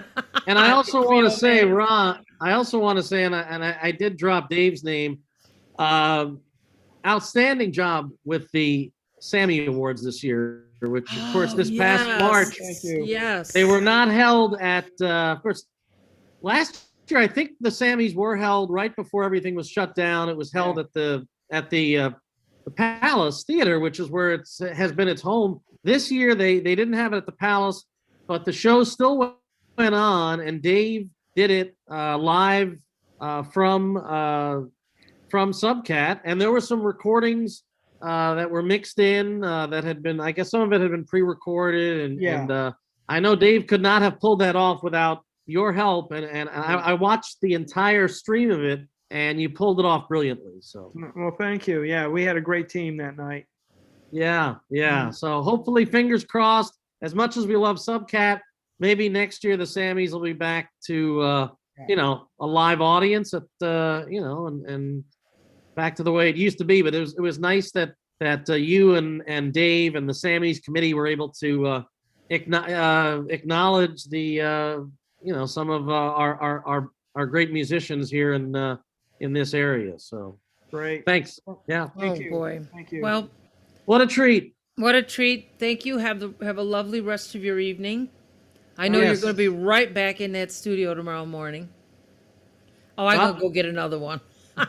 I also want to say, Ron. I also want to say, and I did drop Dave's name. Outstanding job with the Sammy Awards this year, which of course this past yes. March Thank you. Yes, they were not held at. Of course, last year I think the Sammys were held right before everything was shut down. It was held at the Palace Theater, which is where it has been its home. This year they didn't have it at the Palace, but the show still went on, and Dave did it live from Subcat, and there were some recordings that were mixed in that had been, I guess some of it had been pre-recorded, and I know Dave could not have pulled that off without your help, and I watched the entire stream of it, and you pulled it off brilliantly. So Well, thank you. Yeah, we had a great team that night. yeah. So hopefully, fingers crossed. As much as we love Subcat, maybe next year the Sammys will be back to you know, a live audience at you know, and back to the way it used to be. But it was nice that you and Dave and the Sammys committee were able to acknowledge the you know, some of our great musicians here in this area. So Great. thanks. Yeah. Thank oh you. boy. Thank you. Well, What a treat. what a treat. Thank you. Have a lovely rest of your evening. I know you're Yes. going to be right back in that studio tomorrow morning. Oh, I'm going to go get another one.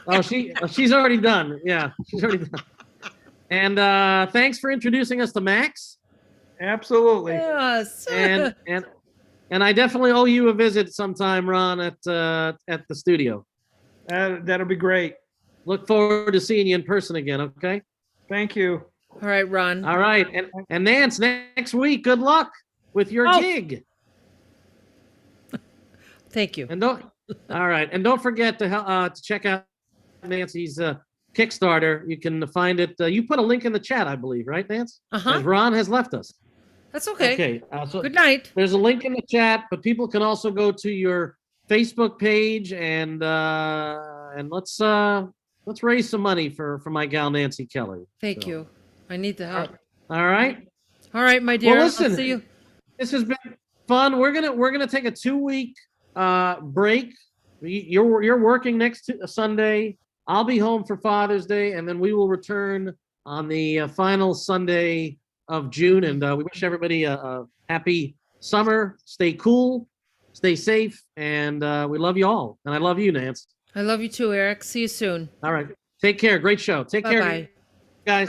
Oh, she's already done. Yeah, she's already done. And thanks for introducing us to Max. Absolutely. Yes. And I definitely owe you a visit sometime, Ron, at the studio. That'll be great. Look forward to seeing you in person again. Okay. Thank you. All right, Ron. All right. And Nance, next week, good luck with your Oh. gig. Thank you. And don't forget to check out Nancy's Kickstarter. You can find it. You put a link in the chat, I believe, right, Nance? Uh-huh. As Ron has left us. That's okay. Okay. So Good night. there's a link in the chat, but people can also go to your Facebook page and let's raise some money for my gal Nancy Kelly. Thank So, you. I need the help. All right. All right, my dear. Well, I'll listen, see you. this has been fun. We're gonna take a 2-week break. You're working next Sunday. I'll be home for Father's Day, and then we will return on the final Sunday of June. And we wish everybody a happy summer. Stay cool, stay safe, and we love you all. And I love you, Nance. I love you too, Eric. See you soon. All right. Take care. Great show. Take care. Bye-bye.